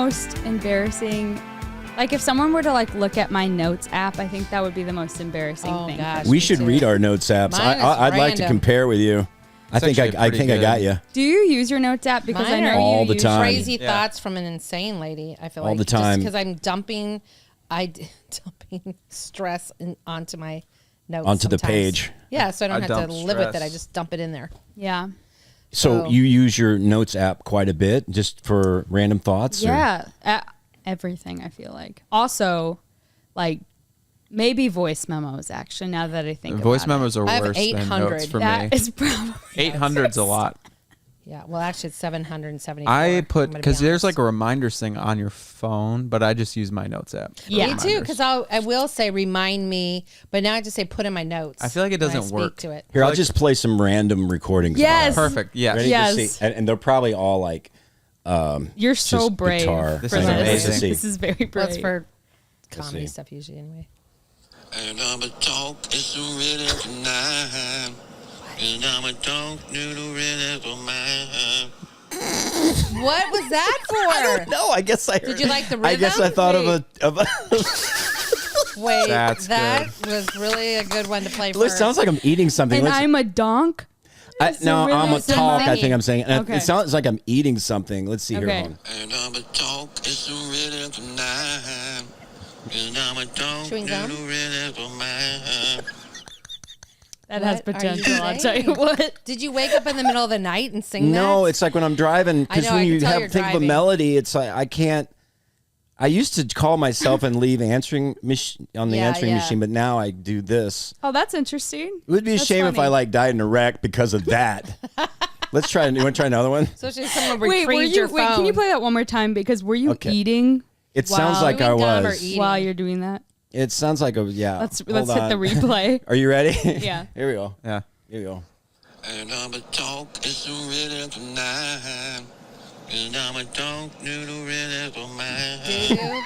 most embarrassing. Like if someone were to like look at my notes app, I think that would be the most embarrassing thing. Gosh, we should read our notes apps. I'd like to compare with you. I think I got you. Do you use your notes app? Because I know all you the time. Crazy thoughts from an insane lady. I feel all like the time because I'm dumping stress onto my notes onto sometimes. the page. Yeah, so I don't have to live with it. stress. I just dump it in there. Yeah. So you use your notes app quite a bit, just for random thoughts. Yeah. Everything, I feel like. Also, like maybe voice memos. Actually, now that I think Voice about memos it. are I have worse than 800. notes for That me. is probably 800's a lot. Yeah, well, actually, it's 774. I put because there's like a a reminders thing on your phone, but I just use my notes app. Yeah. Me too, because I will say remind me, but now I just say put in my notes. I feel like it when I doesn't speak work. to it. Here, I'll just play some random recordings. Yes. Perfect. Yeah. Ready Yes. to see? And they're probably all like. You're so just brave. guitar. This for is this. amazing. This is very brave. Well, it's for comedy see. stuff usually anyway. And I'm a talk, it's a rhythm tonight. And I'm a talk, noodle rhythm mine. What was that for? No, I guess I. Did you like the I guess I rhythm? thought Wait. of a. Wait, That's that was really a good one to play for. It sounds like I'm eating something. And Let's- I'm a donk. no, rhythm I'm a is in talk. I singing. think I'm saying. And Okay. It sounds like I'm eating something. Let's see here. Okay. Hold on. And I'm a talk, it's a rhythm tonight. And I'm a talk, Chewing gum? noodle rhythm mine. That What has are you potential. I'll tell saying? you what. Did you wake up in the middle of the night and sing that? No, it's like when I'm driving, I because know, when I can you tell have you're think of a driving. melody, it's like I can't. I used to call myself and leave answering on the Yeah, answering yeah. machine, but now I do this. Oh, that's interesting. It would be a That's shame if funny. I like died in a wreck because of that. Let's try. You want to try another one? Especially if someone Wait, retrieved your phone. can you play that one more time? Because were you Okay. eating It sounds Wow. like I Chewing gum or was. eating? while you're doing that? It sounds like a yeah. Let's Hold hit the on. replay. Are you ready? Yeah. Here we go. Yeah. Here we go. And I'm a talk, it's a rhythm tonight. And I'm a talk, noodle rhythm mine. Doo-doo.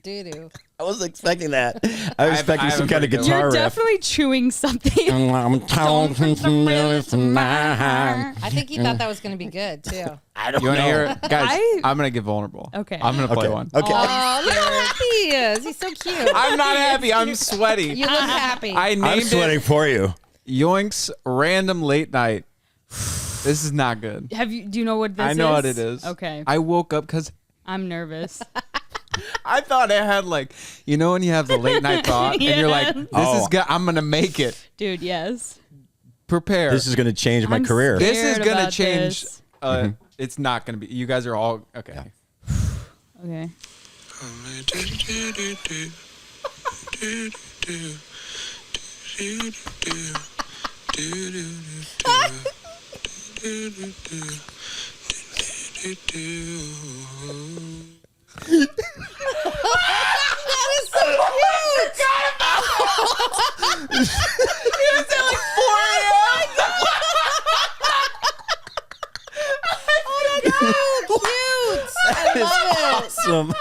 Doo-doo. I wasn't expecting that. I was expecting I have some a kind of pretty good guitar You're riff. definitely chewing something. I'm talking to you tonight. I think he thought that was going to be good, too. I don't You want to know. hear it? Guys, I- I'm going to get vulnerable. Okay. I'm going to play Okay. one. Okay. Oh, look how happy he is. He's so cute. I'm not happy. I'm sweaty. You look happy. I I'm named sweating it for you. Yoink's Random Late Night. This is not good. Do you know what this is? I know what it is. Okay. I woke up because I'm nervous. I thought I had like, you know when you have the late night thought and you're like, this Oh. is good. I'm going to make it. Dude, yes. Prepare. This is going to change my I'm career. scared This is going to about change. this. It's not going to be. You guys are all okay. Okay. That is so cute. Cute. I love it. Awesome.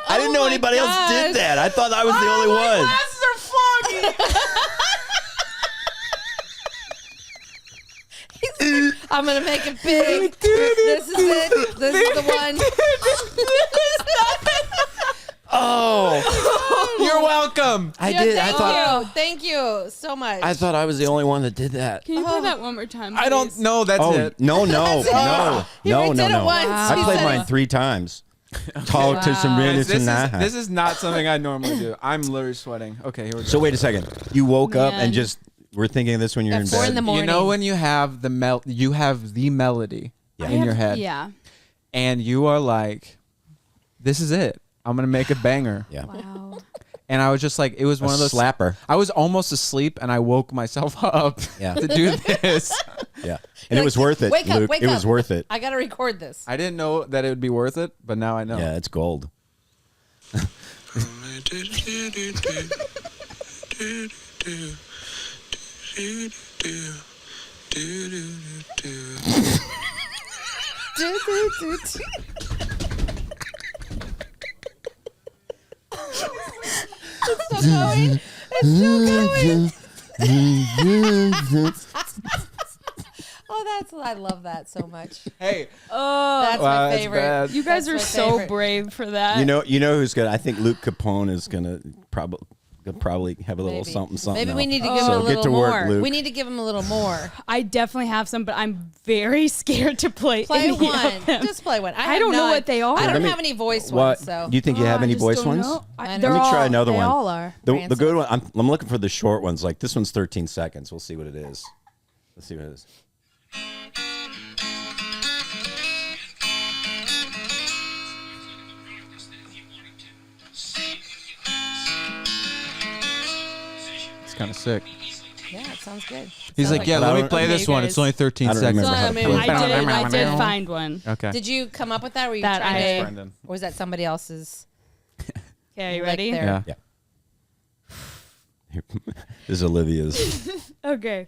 I didn't know my anybody else gosh. did that. I thought I was the only one. I'm going to make it big. This is it. This is the one. Oh, You're welcome. I did. I Thank thought. you. Thank you so much. I thought I was the only one that did that. Can you play that one more time? I don't please? know. That's Oh it. no, He only did it once. I He played said mine it. 3 times. Talk to some minutes This tonight. is not something I normally do. I'm literally sweating. Okay, here we go. So wait a second. You woke up Man. and just were thinking of this when you're At in 4 in bed. the morning. You know when you have the melody in your head, Yeah. and you are like, "This is it. I'm gonna make a banger." Yeah. Wow. And I was just like, it was one of those slapper. I was almost asleep, and I woke myself up Yeah. to do this. Yeah. And it was worth it, Wake up, Luke. wake It was up. worth it. I got to record this. I didn't know that it would be worth it, but now I know. Yeah, it's gold. Oh, I love that so much. Hey. Oh, That's Wow, my that's favorite. bad. you guys That's are my so favorite. brave for that. You know who's gonna? I think Luke Capone is gonna probably have a little Maybe. something. Maybe now. we need to give him So a get little to work, more. Luke. We need to give him a little more. I definitely have some, but I'm very scared to play. Play any one. of them. Just play one. I don't know what they are. I Let don't me- have any voice What? ones, so. Do you think you have I any just voice don't ones? know. Let They're me try all- another they one. all are. The good one. I'm looking for the short ones. Like this one's 13 seconds. We'll see what it is. Let's see what it is. It's kind of sick. Yeah, it sounds good. He's Sounds like, yeah, But I let me don't- play Okay, this one. guys. It's only 13 I don't seconds. remember how to Maybe play. I did find one. Okay. Did you come up with that? Or were you That trying I- to, Brendan. or was that somebody else's? Okay, are you Lick ready? there. Yeah. Yeah. This is Olivia's. Okay.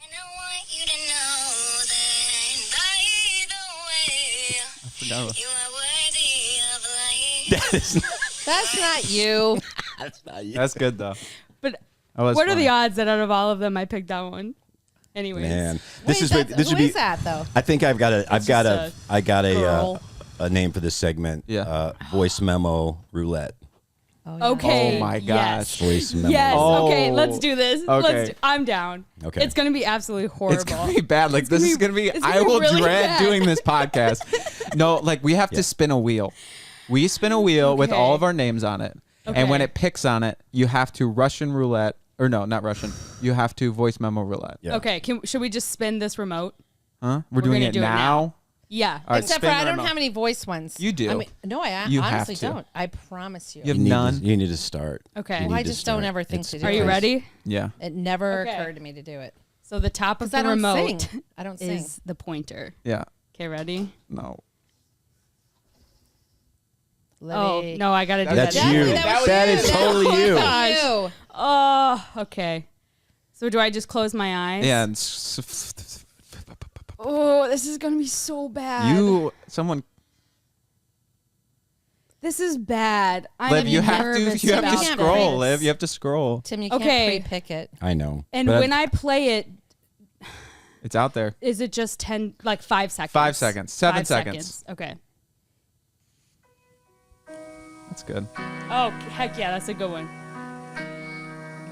And I want you to know that, by the way, you are worthy of life. That is not, That's not you. that's not you. That's good, though. But That was what are funny. the odds that out of all of them I picked that one? Anyways. Man, Wait, this is that's- this who would be. is that though? I think I got girl. a name for this segment. Yeah. Voice memo roulette. Oh, yeah. Okay. Oh, my yes. gosh. Voice memo. Yes. Oh. Okay, let's do this. Okay. I'm down. Okay. It's gonna be absolutely horrible. It's gonna be bad. Like this is gonna be. it's gonna I be will really dread bad. doing this podcast. No, like we have to spin a wheel. We spin a wheel with Okay. all of our names on it, and when Okay. it picks on it, you have to Russian roulette, or no, not Russian. You have to voice memo roulette. Yeah. Okay, should we just spin this remote? Huh? We're doing gonna it do it now. Yeah. All right, Except for spin I don't remote. have any voice ones. You do. I mean, no, I You have honestly to. don't. I promise you. You have You need none. To, you need to start. Okay. You Well, I need to just don't start. ever think It's- to do Are you it. ready? Yeah. It never Okay. occurred to me to do it. So the top of Because the I don't remote sing. I don't sing. is the pointer. Yeah. Okay, ready? No. Libby. Oh no, I gotta do That's that. you. That was That you. is That totally was you. you. Oh, okay. So do I just close my eyes? Yeah. And Oh, this is gonna be so bad. someone. This is bad. I'm Liv, you have nervous to. You have to about scroll. this. Liv, you have to scroll. Tim, you can't Okay. pre-pick it. I know. And But when I play it, It's out there. is it just 10, like 5 seconds? 5 seconds. 7 5 seconds. Okay. That's good. Oh, heck yeah, that's a good one.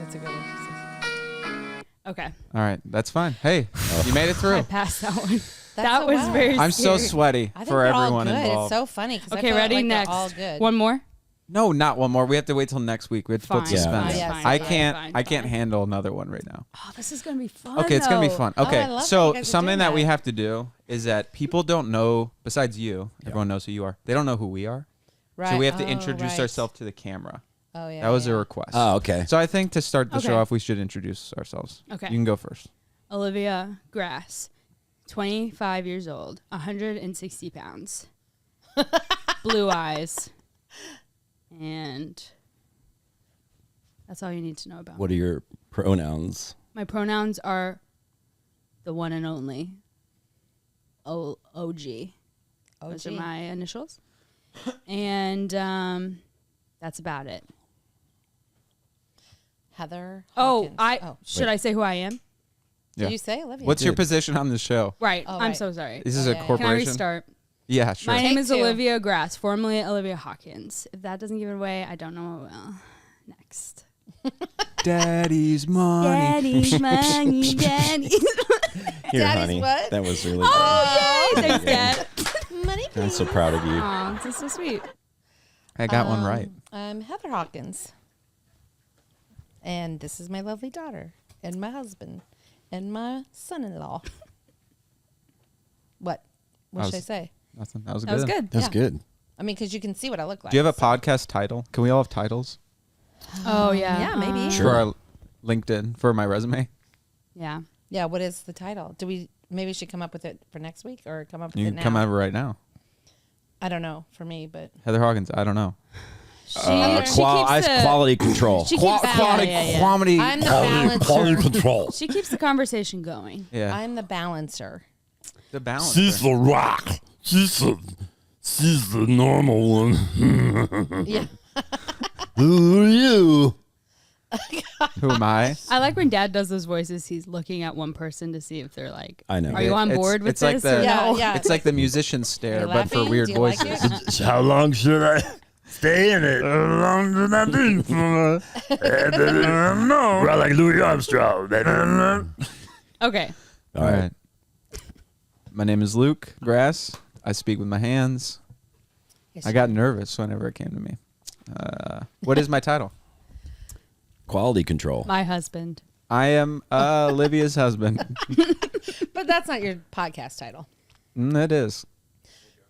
That's a good one. Okay. All right. That's fine. Hey, you made it I through. passed that one. That's that so was well. very I'm so scary. sweaty I think for they're all everyone good. involved. It's so funny. 'Cause I Okay, feel ready? like Next. They're all good. One more? No, not one more. We have to wait till next week. We have to Fine. put suspense. Yeah. fine, I fine, can't. fine, I can't fine. handle another one right now. Oh, this is going to be fun. Okay, it's gonna be though. fun. Oh, Okay, I love that so you guys are something doing that we that. have to do is that people don't know. Besides you, everyone knows who you are. They don't know who we are. Right. So we have to Oh, introduce right. ourselves to the camera. Oh yeah. That was yeah. a request. Oh, okay. So I think to start the Okay. show off, we should introduce ourselves. Okay. You can go first. Olivia Grass, 25 years old, 160 pounds, blue eyes, and that's all you need to know about me. What are your pronouns? My pronouns are the one and only OG. Those are OG. my initials. And that's about it. Heather. Oh, Hawkins. should I say who I am? Yeah. Did you say Olivia? What's your position on the show? Right. Oh, I'm right. so sorry. This is Oh, a yeah, yeah. Can I corporation. restart? Yeah, sure. My name Take is 2. Olivia Grass, formerly Olivia Hawkins. If that doesn't give it away, I don't know what will. Next. Daddy's money. Daddy's money, daddy's Here, Daddy's honey. what? That was really Oh, good. yay! Thanks, Dad. Money, I'm please. so proud of you. Aw, this is so sweet. I got one right. I'm Heather Hawkins. And this is my lovely daughter. And my husband. And my son-in-law. What? What should I was- say? Nothing. That was That was good. good. That's Yeah. good. I mean, because you can see what I look like. Do you have a so- podcast title? Can we all have titles Oh, yeah. Yeah, maybe. Sure. for our LinkedIn for my resume? Yeah. Yeah, what is the title? Do we maybe should come up with it for next week or come up with You it can now? come over right now. I don't know for me, but Heather Hawkins. I don't know. She, Quality control. She keeps Quality. I'm the balancer. control. She keeps the conversation going. Yeah. I'm the balancer. The balance. She's the rock. She's the normal one. Yeah. Who are you? Who am I? I like when Dad does those voices. He's looking at one person to see if they're like, I know. are you on board with it's like this? the- or no? Yeah. It's like the musician stare, You but for laughing? weird Do you like voices. it? How long should I stay in it? How long should I be for? No. Right, like Louis Armstrong. Okay. All right. My name is Luke Grass. I speak with my hands. Yes, I got nervous whenever it came to me. What is my title? Quality control. My husband. I am Olivia's husband. But that's not your podcast title. It is.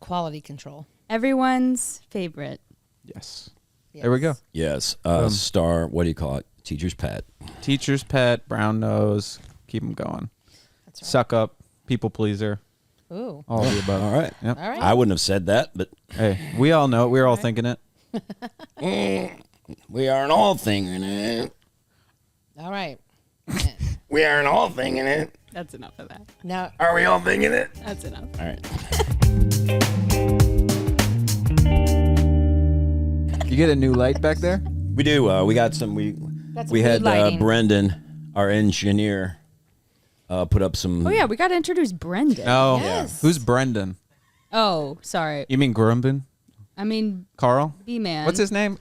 Quality control. Everyone's favorite. Yes. There we go. Yes. Star. What do you call it? Teacher's pet. Teacher's pet, brown nose. Keep them going. That's right. Suck up, people pleaser, Ooh. all of the above. All right. Yep. All right. I wouldn't have said that, but Hey, we all know it. We're all thinking it. we aren't all thinking it. All right. We aren't all thinking it. That's enough of that. Now, Are we all thinking it? That's enough. All right. You get a new light back there? We do. We got some. that's We mood had lighting. Brendan, our engineer, put up some. Oh yeah, we got to introduce Brendan. Oh, Yes. Who's Brendan? Oh, sorry. You mean Grumben? I mean, Carl? B-man. What's his name?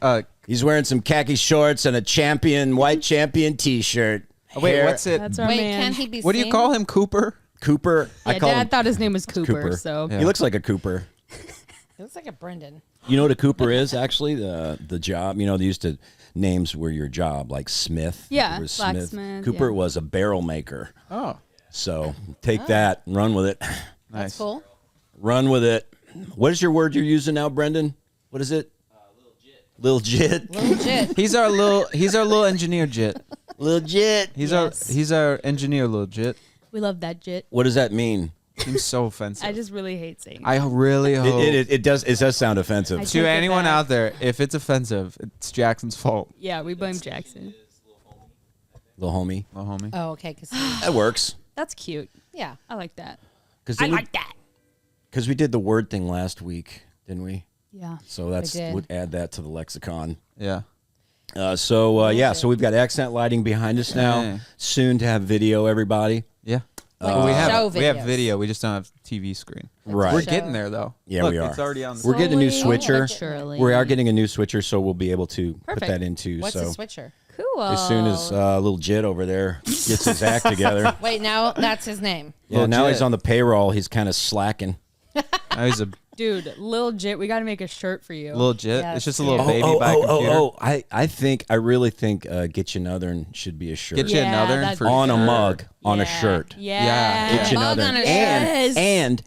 He's wearing some khaki shorts and a white champion T-shirt. Wait, Hair- what's it? That's our Wait, man. can he be What do you seen? call him? Cooper? Cooper? Yeah, I call Dad him thought his name was Cooper, so Yeah. He looks like a Cooper. It looks like a Brendan. You know what a Cooper is actually? The job. You know, they used to names were your job, like Smith. Yeah, Cooper was blacksmith, Cooper yeah. was a barrel maker. Oh, So take that and run with it. nice. That's cool. Run with it. What is your word you're using now, Brendan? What is it? Little jit. Legit. He's our little engineer jit. Little jit. He's our engineer little jit. we love that jit. What does that mean? Seems so offensive. I just really hate saying. I really hope It does sound offensive. I to take it anyone back. out there, if it's offensive, it's Jackson's fault. Yeah, we blame Jackson. Little homie. Oh, homie. Oh, okay. That works. That's cute. Yeah. I like that. Because I like that. we did the word thing last week, didn't we? Yeah. So that's did. would add that to the lexicon. Yeah. So we've got accent lighting behind us now. Hey. Soon to have video, everybody. Yeah. Like Well, we show have videos. video. We just don't have TV screen. Right. We're Show. getting there though. Yeah, Look, we are. It's already on. We're getting a new Slowly switcher. but surely. We are getting a new switcher, so we'll be able to put Perfect. that into. What's so the switcher? Cool. as soon as little Jit over there gets his act together. Wait, now that's his name. Yeah, now Jit. he's on the payroll. He's kind of slacking. Now he's a Dude, Lil Jit, we got to make a shirt for you. little jit. Yeah, It's just a that's little baby by computer. I really think Get You Another should be a shirt. Get you Yeah, another that's- for on a sure. mug, on a Yeah. shirt. Yeah. Yeah. Get You Mug Another. on a Yes. And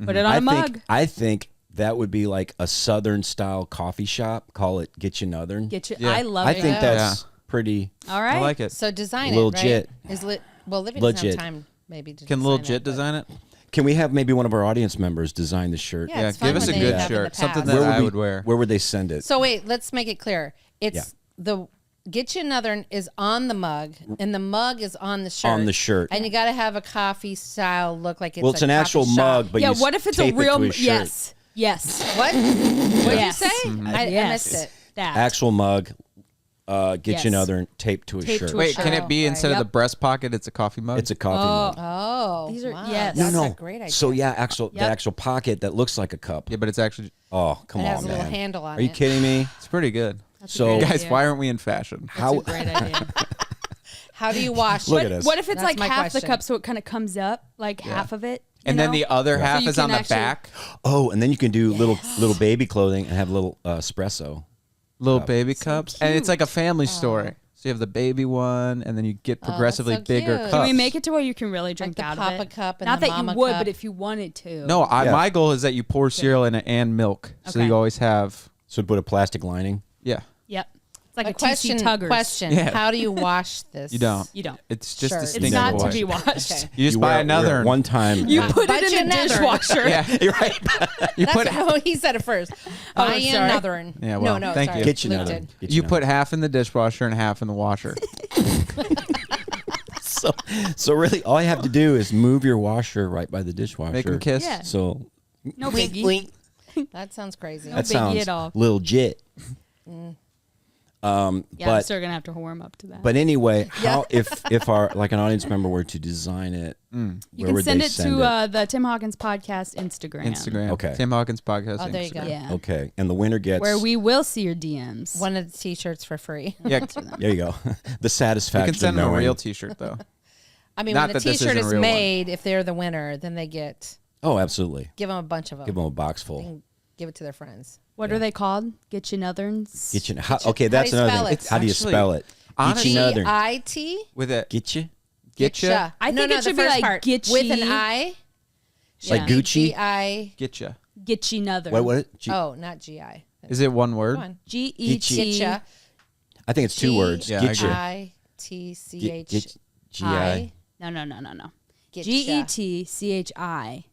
Put it on a mug. I think that would be like a Southern style coffee shop. Call it Get You Another. Get you. Yeah. I love I it. think go. that's pretty. All right. I like it. So design Lil it, right? Jit. Is well, Olivia doesn't Legit. have time maybe to Can little design jit it, but- design it? Can we have maybe one of our audience members design the shirt? Yeah, Yeah, it's fun give us when a they good have in the shirt. Something past. that I we- would wear. Where would they send it? So wait, let's make it clear. It's the Get You Another is on the mug, and the mug is on the shirt. On the shirt. And you got to have a coffee style look like it's Well, it's a an coffee actual shop. mug, but Yeah, you what if it's a tape it real to his shirt. Yes. Yes. What? What'd Yes. you say? I Yes. missed it. That. Actual mug, Get Yes. You Another and taped to a Taped shirt. to a Wait, shirt. can it be Right. instead of the Yep. breast pocket, it's a coffee mug? It's a coffee mug. Oh, These are- wow. yes. That's no, a great idea. So yeah, the Yep. actual pocket that looks like a cup. yeah, but it's actually Oh, come It has on, a little man. handle on Are you it. kidding me? it's pretty good. That's a So- great Guys, idea. why aren't we in fashion? How? That's a great idea. How do you wash? Look it? at us. What if it's That's like my half the question. cup so it kind of comes up, like half of it? And you then know? the other So half you is on can the actually- back. Oh, and then you can do little baby clothing and have little espresso. Little baby cups. And it's like a family story. So you have the baby one, and then you get progressively so bigger cute. cups. Can we make it to where you can really drink the out Papa of it? cup and Not the that you Mama would, cup? but if you wanted to. No, Yeah. my goal is that you pour cereal in it and milk. So Okay. you always have, So put a plastic lining. yeah. Yep. It's like A a, question. TC Tuggers. Question. Yeah. How do you wash this? You don't. You don't. It's just Sure. It's distinct. not to wash. be washed. Okay. You just buy wear another. it one time. You Yeah. put But it in the another. dishwasher. yeah, you're right. You That's put no, he said it first. Oh, Buy sorry. another one. Yeah, well, no, thank sorry. you. Get You Luke Another. did. Get you Another. put half in the dishwasher and half in the washer. So really, all you have to do is move your washer right by the dishwasher. Make them kiss. Yeah. So No biggie. That sounds crazy. No that biggie sounds at all. legit. I'm but still gonna have to warm up to that. but anyway, how if our like an audience member were to design it, you where can would send they it send to the Tim Hawkins podcast Instagram. Okay. Tim Hawkins podcast. Oh, there you go. Instagram. Yeah. Okay, and the winner gets Where we will see your DMs. One of the T-shirts for free. Yeah. There you go. The You satisfaction can send of them a knowing. real T-shirt though. I mean, Not when the that this T-shirt isn't a is real one. made, if they're the winner, then they Oh, absolutely. give them a bunch of them. Give them a box full. Give it to their friends. What are they called? Get you nothers. Get you. how Okay, that's do you another spell thing. it? How do you Actually, spell it? honestly- Get you another. G-I-T? With it. Get you. Getcha. I No, think no, it should the be first like part. get With an you- I? Like Gucci. G-I. Getcha. Get you another. What? Oh, not G-I. Is it one word? Come on. G-E-T. Getcha. I think it's two words. Yeah, I Get you. agree. G-I-T-C-H. G-I. No. Getcha. G-E-T-C-H-I.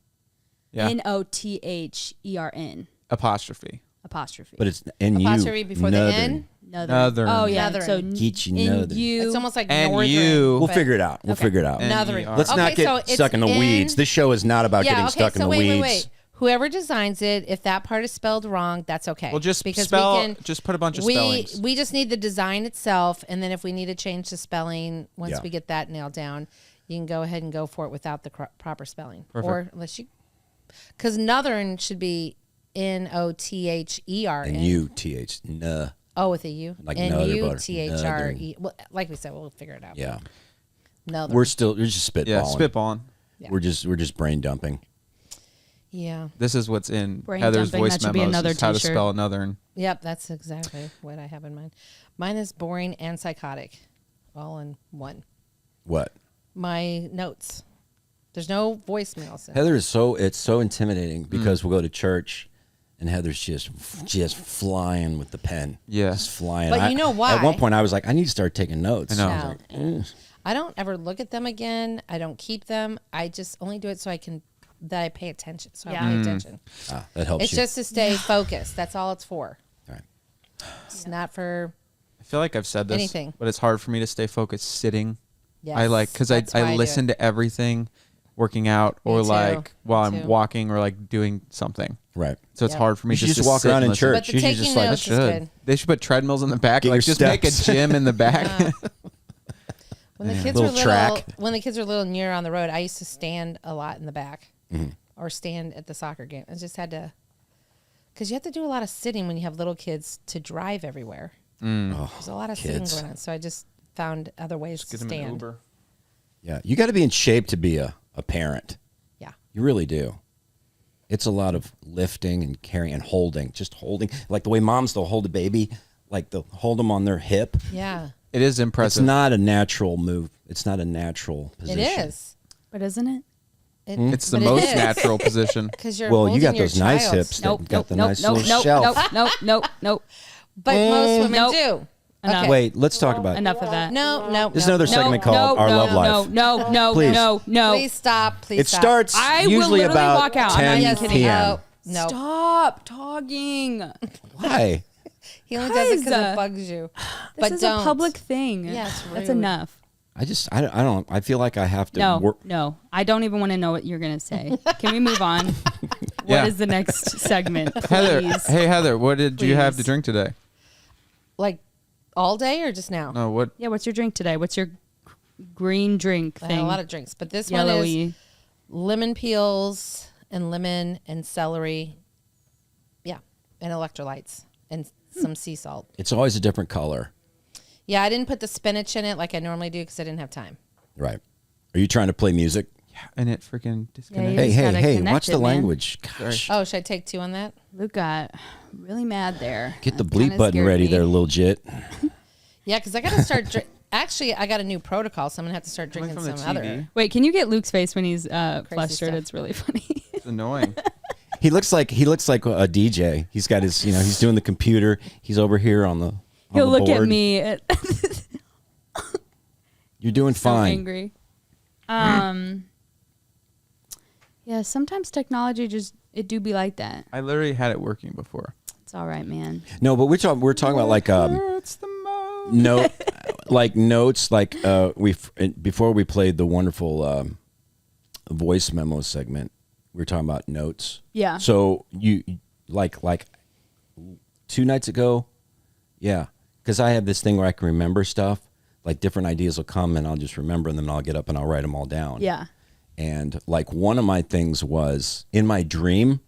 Yeah. N-O-T-H-E-R-N. Apostrophe. Apostrophe. But it's N-U. Apostrophe before the N? Northern. Oh, yeah. Northern. So Get you another. you. It's almost like And northern. you- We'll but- figure it out. We'll figure it out. Northern. Let's not Okay, get so it's stuck in the N- weeds. This show is not about getting stuck in the weeds. Wait. Whoever designs it, if that part is spelled wrong, that's okay. Well, just because spell. we can, just put a bunch of spellings. we just need the design itself, and then if we need to change the spelling, once Yeah. we get that nailed down, you can go ahead and go for it without the proper spelling. Or unless you, because Northern should be N-O-T-H-E-R-N. And U-T-H. Nah. Oh, with a U. Like another N-U-T-H-R-E. Well, like we said, we'll figure it out. Yeah. Northern. We're just spitballing. Yeah, spitballing. Yeah. We're just brain dumping. Yeah. This is what's in Brain Heather's dumping, voice that should be memos. another Is how to t-shirt. spell Northern. Yep, that's exactly what I have in mind. Mine is boring and psychotic, all in one. What? My notes. There's no voicemails. in it. Heather is it's so intimidating because we'll go to church and Heather's just flying with the pen. Yeah. Just flying. But you know why? At one point I was like, I need to start taking notes. I know. I was like, I don't ever look at them again. I don't keep them. I just only do it so I pay attention. So I Yeah. pay attention. that helps It's you. just to stay focused. That's all it's for. All right. It's not for I feel like I've said this, Anything. but it's hard for me to stay focused sitting. yes. I like because That's why I do listen it. to everything, working out or too. like while Me I'm too. walking or like doing something. Right. So it's Yep. hard for me You should just just to walk sit around and in listen. church. But the You should taking just like notes is Should good. they should put treadmills in the back? Get Like your just make a steps. gym in the back. When the kids Little were little, track. when the kids were little and you're on the road, I used to stand a lot in the back or stand at the soccer game. I just had to, because you have to do a lot of sitting when you have little kids to drive everywhere. There's a lot of sitting kids. going on. So I just found other ways to Get them an stand. Uber. Yeah. You got to be in shape to be a parent. Yeah. You really do. It's a lot of lifting and carrying and holding, just holding. Like the way moms, they'll hold a baby, like they'll hold them on their hip. Yeah. It is It's impressive. not a natural move. It's not a natural position. It is. But isn't it? It's the most natural position. Because you're Well, you holding got your those nice child. hips. Nope. Got the nope. nice nope. little Nope. shelf. Nope. But most women Nope. do. Enough. Okay. Wait, let's talk about Enough of that. No. There's another no. segment called Our Love Life. No. Please. No. Please stop. Please It stop. starts I will usually literally about walk out. I'm not 10 even kidding. p.m. No. Stop talking. Why? He only does it because Guys, it bugs you. This But is don't. a public thing. Yeah, it's That's rude. enough. I don't. I feel like I have to work. No. I don't even want to know what you're gonna say. Can we move on? Yeah. What is the next segment? Heather, Please. hey Heather, what did you have to Please. drink today? Like all day or just now? No, what? Yeah, what's your drink today? What's your green drink I thing? had a lot of drinks, but this one is Yellowy. lemon peels and lemon and celery. Yeah, and electrolytes and some sea salt. It's always a different color. Yeah, I didn't put the spinach in it like I normally do because I didn't have time. Right. Are you trying to play music? And it freaking disconnected. You Hey, just hey, gotta hey! connect Watch it, the man. language. Gosh. Oh, should I take 2 on that? Luke got really mad there. Get the That bleep kinda button scared ready me. there, little jit. Yeah, because I got to start. Actually, I got a new protocol, so I'm gonna have to start Coming drinking from some the other. TV. Wait, can you get Luke's face when he's flustered? stuff. It's really funny. It's annoying. He looks like a DJ. He's got his, he's doing the computer. He's over here on the. He'll on the look at board. me. You're doing So fine. angry. Yeah, sometimes technology it do be like that. I literally had it working before. It's all right, man. No, but we're talking about like It's the most. note, like notes, like before we played the wonderful voice memo segment. We were talking about notes. Yeah. So you like 2 nights ago, yeah, because I have this thing where I can remember stuff. Like different ideas will come and I'll just remember them and then I'll get up and I'll write them all down. Yeah. And like one of my things was in my dream,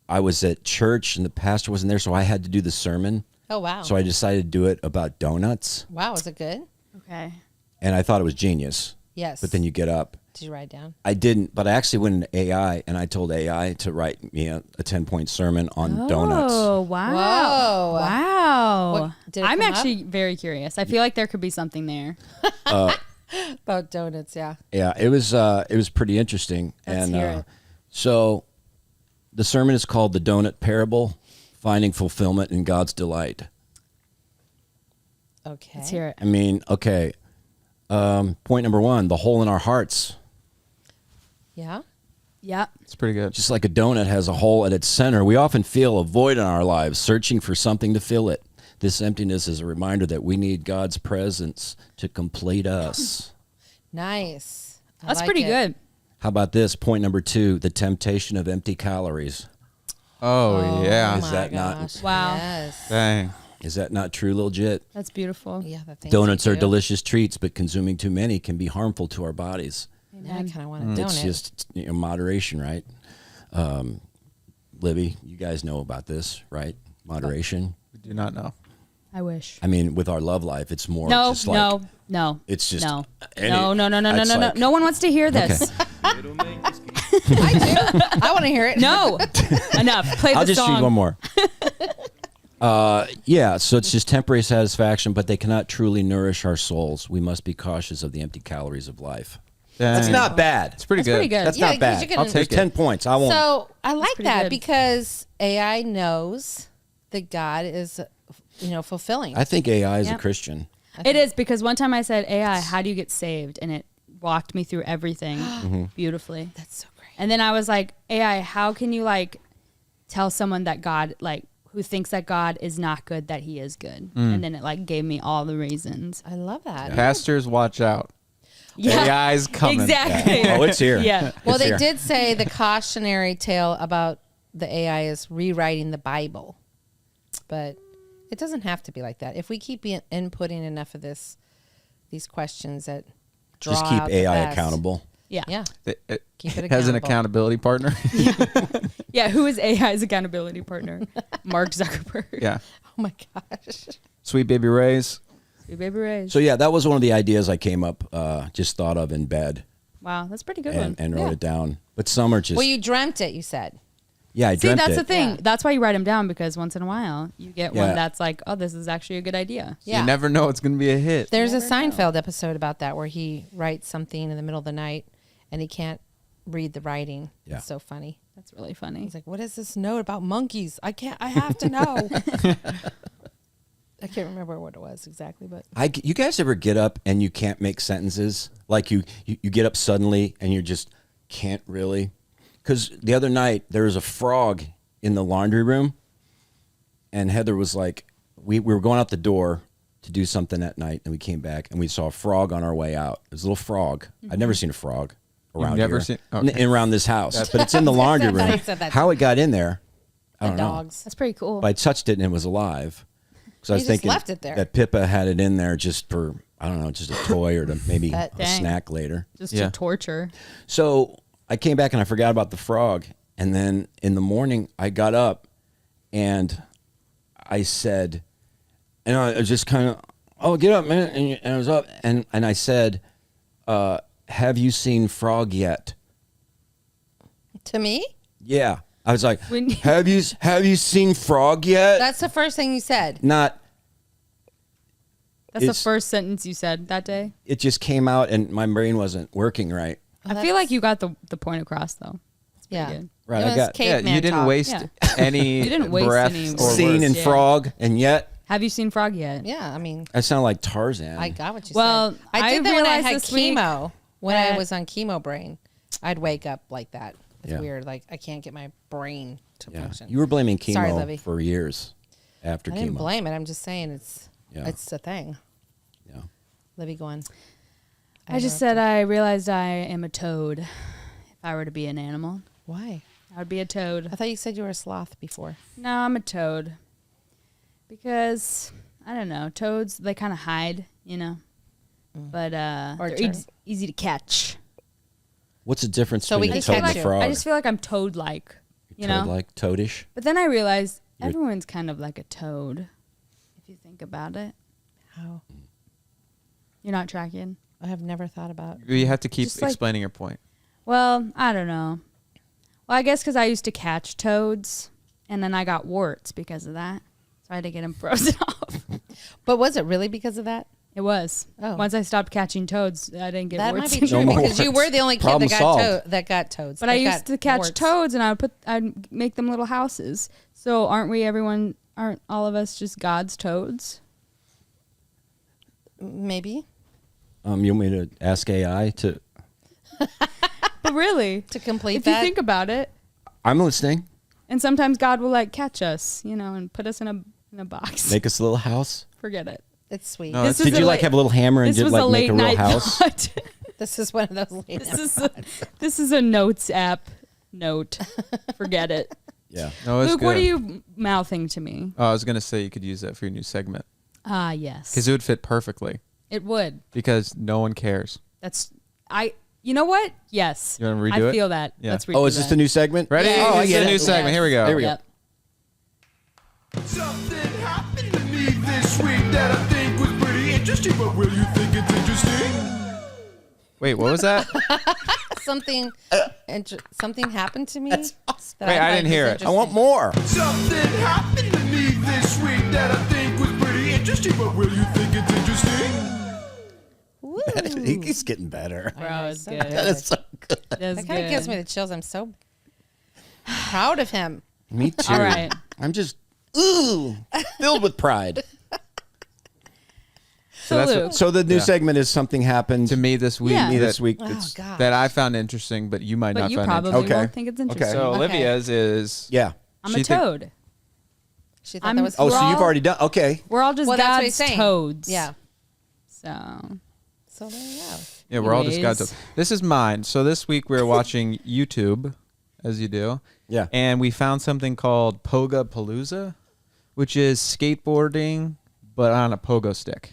I was at church and the pastor wasn't there, so I had to do the sermon. Oh, wow. So I decided to do it about donuts. Wow, is it good? Okay. And I thought it was genius. Yes. But then you get up. Did you write it down? I didn't, but I actually went into AI and I told AI to write me a 10-point sermon on donuts. Oh, wow. Whoa. Wow. What, did it I'm come actually very curious. I feel like there could be something there. About donuts, yeah. Yeah, it was pretty interesting. Let's hear it. So the sermon is called The Donut Parable, Finding Fulfillment in God's Delight. Okay. Let's hear it. I mean, okay. Point number 1, the hole in our hearts. Yeah. Yeah. It's pretty good. Just like a donut has a hole at its center, we often feel a void in our lives, searching for something to fill it. This emptiness is a reminder that we need God's presence to complete us. Nice. I That's like pretty it. good. How about this? Point number 2, the temptation of empty calories. Oh, yeah. Is that not- gosh, Wow. Yes. Dang. Is that not true, legit? That's beautiful. Yeah, the things Donuts you are do. delicious treats, but consuming too many can be harmful to our bodies. Now I kind of want a donut. It's just moderation, right? Libby, you guys know about this, right? Moderation. We do not know. I wish. I mean, with our love life, it's more No, just like no. it's just no. any- No. it's like- No one wants to hear this. I do. I want to hear it. No. Enough. Play the I'll just song. read one more. Yeah, so it's just temporary satisfaction, but they cannot truly nourish our souls. We must be cautious of the empty calories of life. That's Dang. not bad. It's pretty That's good. pretty good. That's Yeah, not 'cause bad. you're gonna- I'll take 10 points. I won't. So I like pretty that good. because AI knows that God is, fulfilling. I think AI is a Yep. Christian. It is because one time I said, AI, how do you get saved? And it walked me through everything beautifully. That's so great. And then I was like, AI, how can you tell someone that God, who thinks that God is not good, that he is good? And then it gave me all the reasons. I love that. Pastors, watch out. Yeah. AI's coming. Exactly. Oh, it's here. Yeah. Well, It's they here. did say the cautionary tale about the AI is rewriting the Bible, but it doesn't have to be like that. If we keep inputting enough of these questions that draw Just keep out the AI best. accountable. Yeah. Yeah. It Keep it has an accountable. accountability partner. Yeah. Who is AI's accountability partner? Mark Zuckerberg. Yeah. Oh my gosh. Sweet Baby Ray's. Sweet Baby Ray's. So yeah, that was one of the ideas I came up, just thought of in bed Wow. That's a pretty good one. and wrote Yeah. it down. But some are just Well, you dreamt it. You said. yeah, I See, dreamt that's it. the thing. Yeah. That's why you write them down, because once in a while you get Yeah. one that's like, oh, this is actually a good idea. Yeah. You never know it's going to be a hit. There's a never know. Seinfeld episode about that where he writes something in the middle of the night and he can't read the writing. Yeah. It's so funny. That's really funny. He's like, "What is this note about monkeys? I have to know." I can't remember what it was exactly, but You guys ever get up and you can't make sentences? Like you get up suddenly and you just can't really? Because the other night there was a frog in the laundry room, and Heather was like, we were going out the door to do something that night, and we came back and we saw a frog on our way out. It was a little frog. I'd never seen a frog around never here. seen- N- okay. around this house, but it's in the laundry I thought room. he said that. How it got in there, I the don't know. dogs. That's pretty cool. But I touched it and it was alive. So I was You just thinking left it there. that Pippa had it in there just for, I don't know, just a toy or to maybe a Dang. snack later. Just Yeah. to torture. So I came back and I forgot about the frog. And then in the morning I got up and I said, and I was just kind of, oh, get up, man. And I was up and I said, have you seen Frog yet? To me, Yeah. I was like, When- have you seen Frog yet? that's the first thing you said. Not. That's the It's- first sentence you said that day. It just came out and my brain wasn't working right. I feel like you got the point across though. Yeah. good. Right, It I was got- Yeah, caveman you didn't talk. waste Yeah. any You didn't waste breath any or words. Seen words. in Yeah. Frog, and yet Have you seen Frog yet? Yeah, I mean, I sound like Tarzan. I got what you Well, said. I did I that when I realized had this week chemo. When I that- was on chemo brain, I'd wake up like that. It's Yeah. weird. Like I can't get my brain to Yeah. function. You were blaming chemo Sorry, Livy. for years after I chemo. didn't blame it. I'm just saying it's Yeah. a thing. Yeah. Livy, go on. I just said I realized I am a toad. If I were to be an animal, Why? I would be a toad. I thought you said you were a sloth before. No, I'm a toad. Because I don't know. Toads, they kind of hide, but Or they're easy to catch. What's the difference So we between a can toad and catch a you. frog? I just feel like I'm toad-like, Toad-like, toadish. But then I realized everyone's kind of like a toad, if you think about it. How? You're not tracking? I have never thought about. You have to keep Just like- explaining your point. Well, I don't know. Well, I guess because I used to catch toads, and then I got warts because of that. So I had to get them frozen off. But was it really because of that? It was. Oh. Once I stopped catching toads, I didn't get That warts might be true anymore. because you were the only kid Problem that solved. got toads. But that I used got to catch warts. toads, and I'd make them little houses. So aren't all of us just God's toads? Maybe You want me to ask AI to? But really, to complete if that. you think about it, I'm listening. and sometimes God will like catch us, and put us in a box. Make us a little house. Forget it. it's sweet. No, This Did was you a like late- have a little hammer and This did was like a make late a real night house? thought. This is one of those late. This is a notes app. Note. Forget it. Yeah. No, it's Luke, good. what are you mouthing to me? Oh, I was gonna say you could use that for your new segment Ah, yes. because it would fit perfectly It would. because no one cares. You know what? Yes. You wanna redo I it? feel that. Yeah. Let's redo Oh, is this that. the new segment? Ready? Yeah, Oh, I This is get a it. new segment. Here we go. Here we go. Yep. Something happened to me this week that I think was pretty interesting, but will you think it's interesting? Wait, what was that? something happened to me. That's awesome. that Wait, I find didn't hear is it. I want more. Something happened to me this week that I think was pretty interesting, but will you think it's interesting? Woo. He's getting better. Bro, it's so good. That is so good. That's That kind of gives me the chills. I'm so proud of him. Me too. All right. I'm just filled with pride. So that's Luke, So the new Yeah. segment is something happened To me this week. Yeah. me that, this week. Oh That's, God. that I found interesting, but you might but not you find probably interesting. Okay. won't think it's interesting. So Okay. Olivia's is yeah. I'm she a think- toad. She thought I'm- that was. Oh, We're so you've all- already done. Okay. We're all just Well, that's what God's he's saying. toads. Yeah. So So there you go. Yeah, we're all just Anyways. God's. This is mine. So this week we were watching YouTube, as you do. Yeah. And we found something called Pogo Palooza, which is skateboarding but on a pogo stick.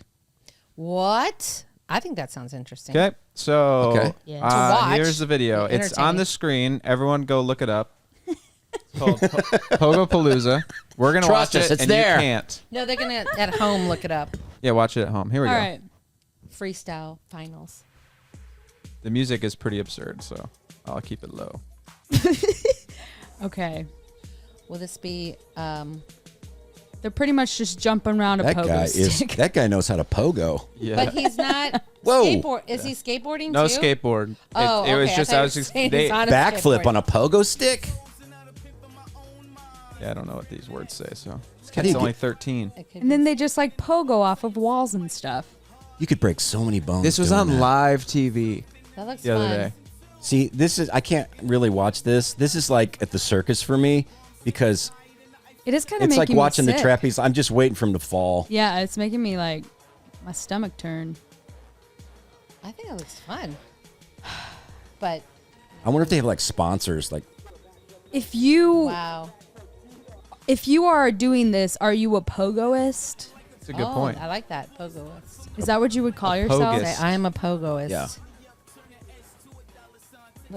What? I think that sounds interesting. Okay. So Okay. Yeah. To watch. here's the video. It's on Entertaining. the screen. Everyone go look it up. It's called Pogo Palooza. We're gonna Trust watch us, it, it's and there. you can't. No, they're gonna at home look it up. Yeah, watch it at home. Here we all go. right. Freestyle finals. The music is pretty absurd, so I'll keep it low. Okay. Will this be? They're pretty much just jumping around a That pogo guy is. stick. That guy knows how to pogo. Yeah. But he's not. Whoa. Skateboard. Is he skateboarding no too? skateboard. Oh, it was okay. just I I thought was you were just saying they, he's on a Backflip skateboard. on a pogo stick. Yeah, I don't know what these words say, so this How do kid's you only get- 13. It could And then be- they just like pogo off of walls and stuff. You could break so many bones. This was doing on that. live TV that looks the other fun. day. See, this is. I can't really watch this. This is like at the circus for me because It is kind of it's making like watching me the sick. trapeze. I'm just waiting for him to fall. Yeah, it's making me like my stomach turn. I think it looks fun. But I wonder if they have like sponsors. Like, If you wow. are doing this, are you a pogoist? That's a good point. I like that pogoist. Is that what you would call yourself? Pogus. Say, I am a pogoist. Yeah.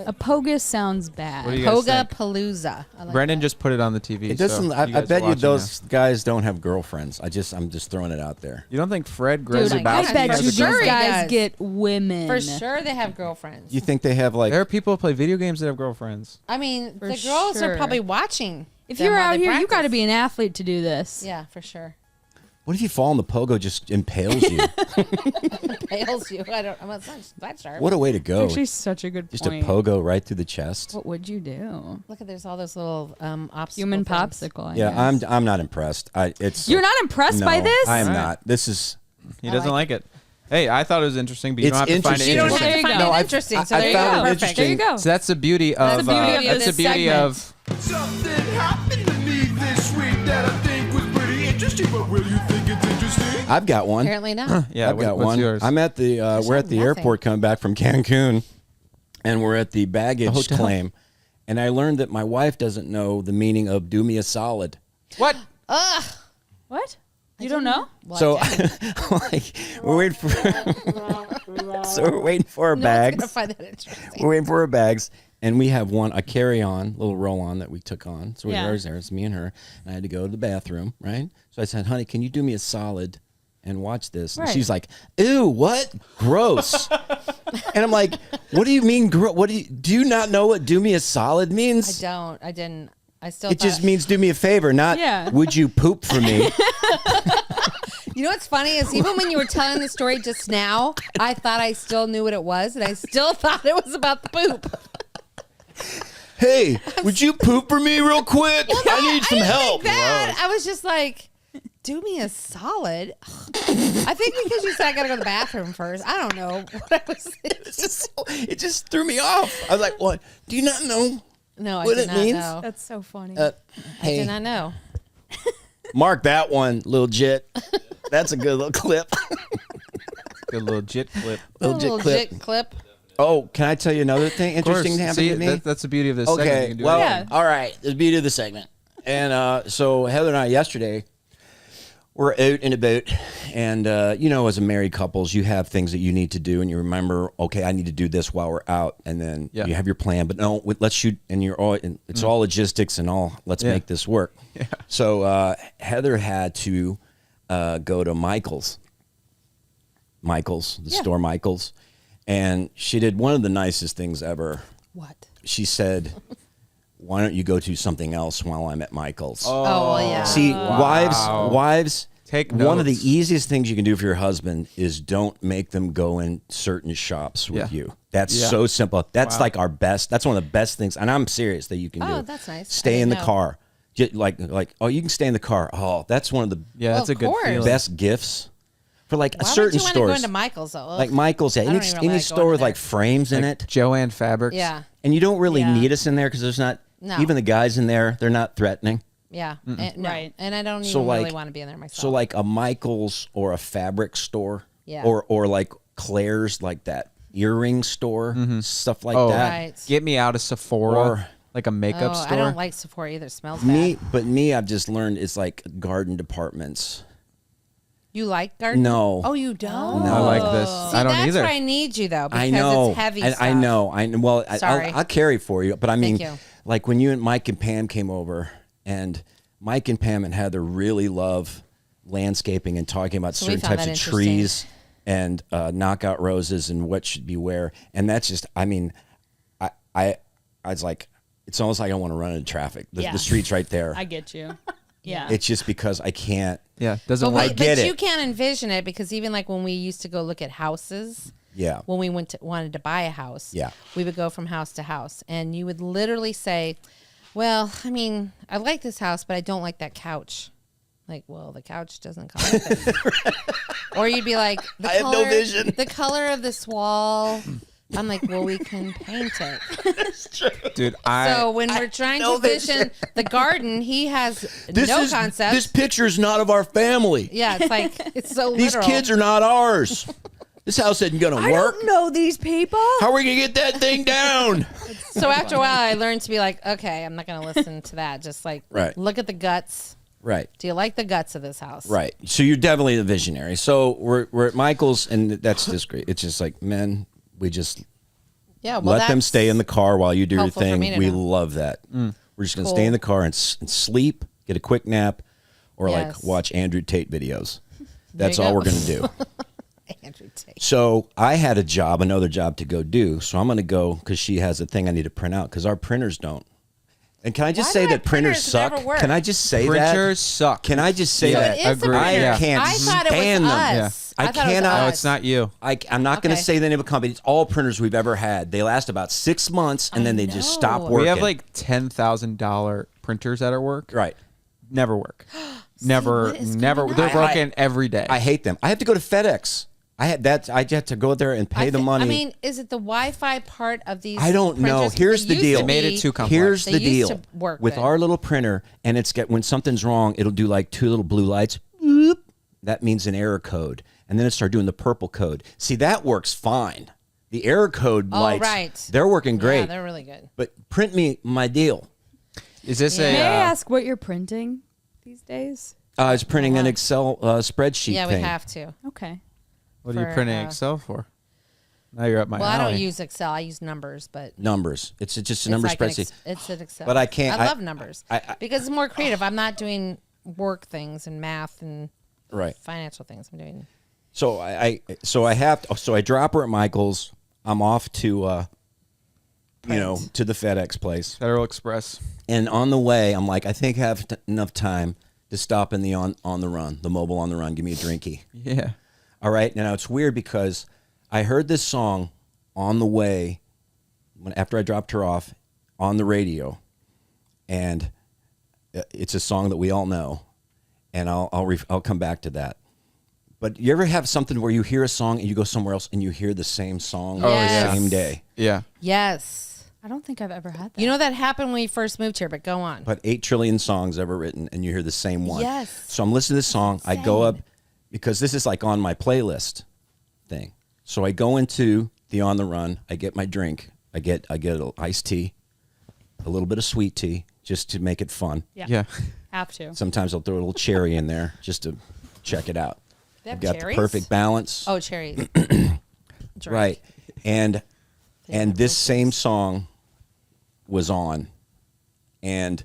A pogus sounds bad. What do you guys Poga think? Palooza. I like Brendan that. just put it on the TV. it doesn't. so I guys bet are you watching those guys don't have girlfriends. I'm just throwing it out there. now. You don't think Fred Dude, Grezabowski I Grabowski bet has you a these girlfriend. guys Does. get women. For sure they have girlfriends. You think they have like? There are people who play video games that have girlfriends. I mean, For the girls sure. are probably watching. If them you're while out they here, you got to practice. be an athlete to do this. Yeah, for sure. What if you fall and the pogo just impales you? Ails you. I'm not that sharp. What a way to It's go! actually such a good Just point. a pogo right through the chest. What would you do? Look at there's all those little obstacles. Human popsicle. I Yeah, guess. I'm not impressed. It's You're not impressed by no, this? I am All right. not. This is. He doesn't like it. Hey, I thought it was interesting, but you It's don't have to find it interesting. You don't have interesting. to find There you it go. interesting. So I there you found go. it Perfect. interesting. There you go. So that's the beauty of the beauty of that's this the beauty segment. of Something happened to me this week that I think was pretty interesting, but will you think it's interesting? I've got one. Apparently not. yeah. I've got what's one. yours? I'm at the. We're at the nothing. airport coming back from Cancun, and we're at the baggage hotel. claim, and I learned that my wife doesn't know the meaning of "do me a solid." what? What? You don't know? So, like, we're waiting for. So we're waiting for our No one's bags. gonna find that interesting. We're waiting for our bags, and we have a carry-on, little roll-on that we took on. So Yeah. ours there. It's me and her. And I had to go to the bathroom, right? So I said, "Honey, can you do me a solid and watch this?" And Right. she's like, "Ew, what? Gross." And I'm like, "What do you mean? Do you not know what "do me a solid" means?" I didn't. I still. It just means do me a favor, not Yeah. would you poop for me? You know what's funny is even when you were telling the story just now, I thought I still knew what it was, and I still thought it was about the poop. Hey, would you poop for me real quick? I need some help. That, I was just like, do me a solid. I think because you said I gotta go to the bathroom first. I don't know what I was thinking. It just threw me off. I was like, "What? Do you not know No, I what did it not means?" know. That's so funny. I Hey, did not know. mark that one, little jit. That's a good little clip. Good little jit clip. Little A jit little clip. jit clip. Oh, can I tell you another thing Of course. interesting that happened See, to me? that's the beauty of this segment. You Okay, can do well, Yeah. all right. The beauty of the segment. And so Heather and I yesterday were out and about, and as a married couples, you have things that you need to do, and you remember, okay, I need to do this while we're out, and then Yeah. you have your plan. But no, let's shoot, and it's all logistics and all. Let's Yeah. make this work. Yeah. So Heather had to go to Michael's, the store Michael's, and she did one of the nicest things ever. What? She said, "Why don't you go to something else while I'm at Michael's?" Oh, well, yeah. See, wives, Take one of the notes. easiest things you can do for your husband is don't make them go in certain shops with Yeah. you. That's Yeah. so simple. That's Wow. like our best. That's one of the best things, and I'm serious that you can do. Oh, that's nice. I Stay in didn't the know. car. Like, oh, you can stay in the car. Oh, that's one of the Yeah, Well, that's a of good course. feeling. best gifts for like Why certain would you want to go stores. into Michael's though? Like Michael's, I don't any, even any like store going with there. like frames in it. Joanne Fabrics. Yeah. And you don't really Yeah. need us in there because there's not, No. even the guys in there, they're not threatening. Yeah. And, no. Right. And I don't So even really like- want to be in there myself. So like a Michael's or a fabric store, Yeah. or like Claire's, like that earring store, stuff like Oh, that. Right. Get me out of Sephora, Or- like a makeup Oh, store. I don't like Sephora either. It smells But bad. me, I've just learned it's like garden departments. You like garden? No. Oh, you don't? No. I like this. See, I don't that's either. where I need you though, because I know. it's heavy and stuff. I know. Well, Sorry. I'll carry for you. But I mean, Thank you. like when you and Mike and Pam came over, and Mike and Pam and Heather really love landscaping and talking about So we certain found types that of interesting. trees and knockout roses and what should be where. And that's just, I mean, I was like, it's almost like I want to run into traffic. The Yeah. street's right there. I get you. Yeah. It's just because I can't. Yeah, doesn't But, work. I get but it. you can't envision it because even like when we used to go look at houses, Yeah. when we wanted to buy a house, Yeah. we would go from house to house, and you would literally say, "Well, I mean, I like this house, but I don't like that couch." Like, well, the couch doesn't come with it. Or you'd be like, I have no vision. The color of this wall. I'm like, well, we can paint it. Dude, So when we're trying no to vision the garden, he has no concept. This picture's not of our family. Yeah, it's like it's so These literal. kids are not ours. This house isn't gonna work. know these people. How are we gonna get that thing down? So after a while, I learned to be like, okay, I'm not going to listen to that. Just like, Right. look at the guts. Right. Do you like the guts of this house? Right. So you're definitely the visionary. So we're at Michael's, and that's just great. It's just like, men, we just Yeah. Well, let them that's stay in the car while you do your helpful for thing. me to We know. love that. We're just gonna Cool. stay in the car and sleep, get a quick nap, or like Yes. watch Andrew Tate videos. That's you all go. we're gonna do. Andrew Tate. So I had another job to go do. So I'm going to go because she has a thing I need to print out because our printers don't. And can I just Why say do our that printers printers suck? never work? Can I just say that? Printers suck. Can I just say So that? it is the Agree. printers. Yeah. can't I thought it was stand them. us. I thought it was cannot- Oh, us. it's not you. I'm not going to Okay. say the name of a company. It's all printers we've ever had. They last about 6 months and then they just stop know. working. We have like $10,000 printers at our work. right. Never work. Never, what is never. going They're on? broken every day. I hate them. I have to go to FedEx. I had to go there and pay the money. I mean, is it the Wi-Fi part of these? I don't know. printers? Here's They the used deal. to They made it be- too complex. Here's They the used deal to work with good. our little printer, and when something's wrong, it'll do like 2 little blue lights. Boop. That means an error code, and then it starts doing the purple code. See, that works fine. The error code Oh, lights, right. they're working great. Yeah, they're really good. But print me my deal. Is this Yeah. May I a? ask what you're printing these days? I was printing an Excel spreadsheet Yeah, thing. we have to. Okay. What are you For, printing Excel for? Now you're up my Well, I alley. don't use Excel. I use numbers, but Numbers. It's just a it's number like an spreadsheet. it's an Excel. But I can't- I I- love numbers I- because it's more creative. I'm not doing work things and math and Right. financial things. I'm doing. So I drop her at Michael's. I'm off to to the FedEx place. Federal Express. And on the way, I'm like, I think I have enough time to stop in the on the run, the mobile on the run. Give me a drinky. Yeah. All right. Now it's weird because I heard this song on the way after I dropped her off on the radio, and it's a song that we all know, and I'll come back to that. But you ever have something where you hear a song and you go somewhere else and you hear the same song Yes. the same day? Yeah. Yes. I don't think I've ever had that. You know that happened when we first moved here, but go on. But 8 trillion songs ever written, and you hear the same one. Yes. So I'm listening to this song. I go up because this is like on my playlist thing. So I go into the on the run. I get my drink. I get an iced tea, a little bit of sweet tea, just to make it fun. Yeah. Have to. Sometimes I'll throw a little cherry in there just to check it out. They I've have got cherries? the perfect balance. Oh, cherries. Right. And this same song was on, and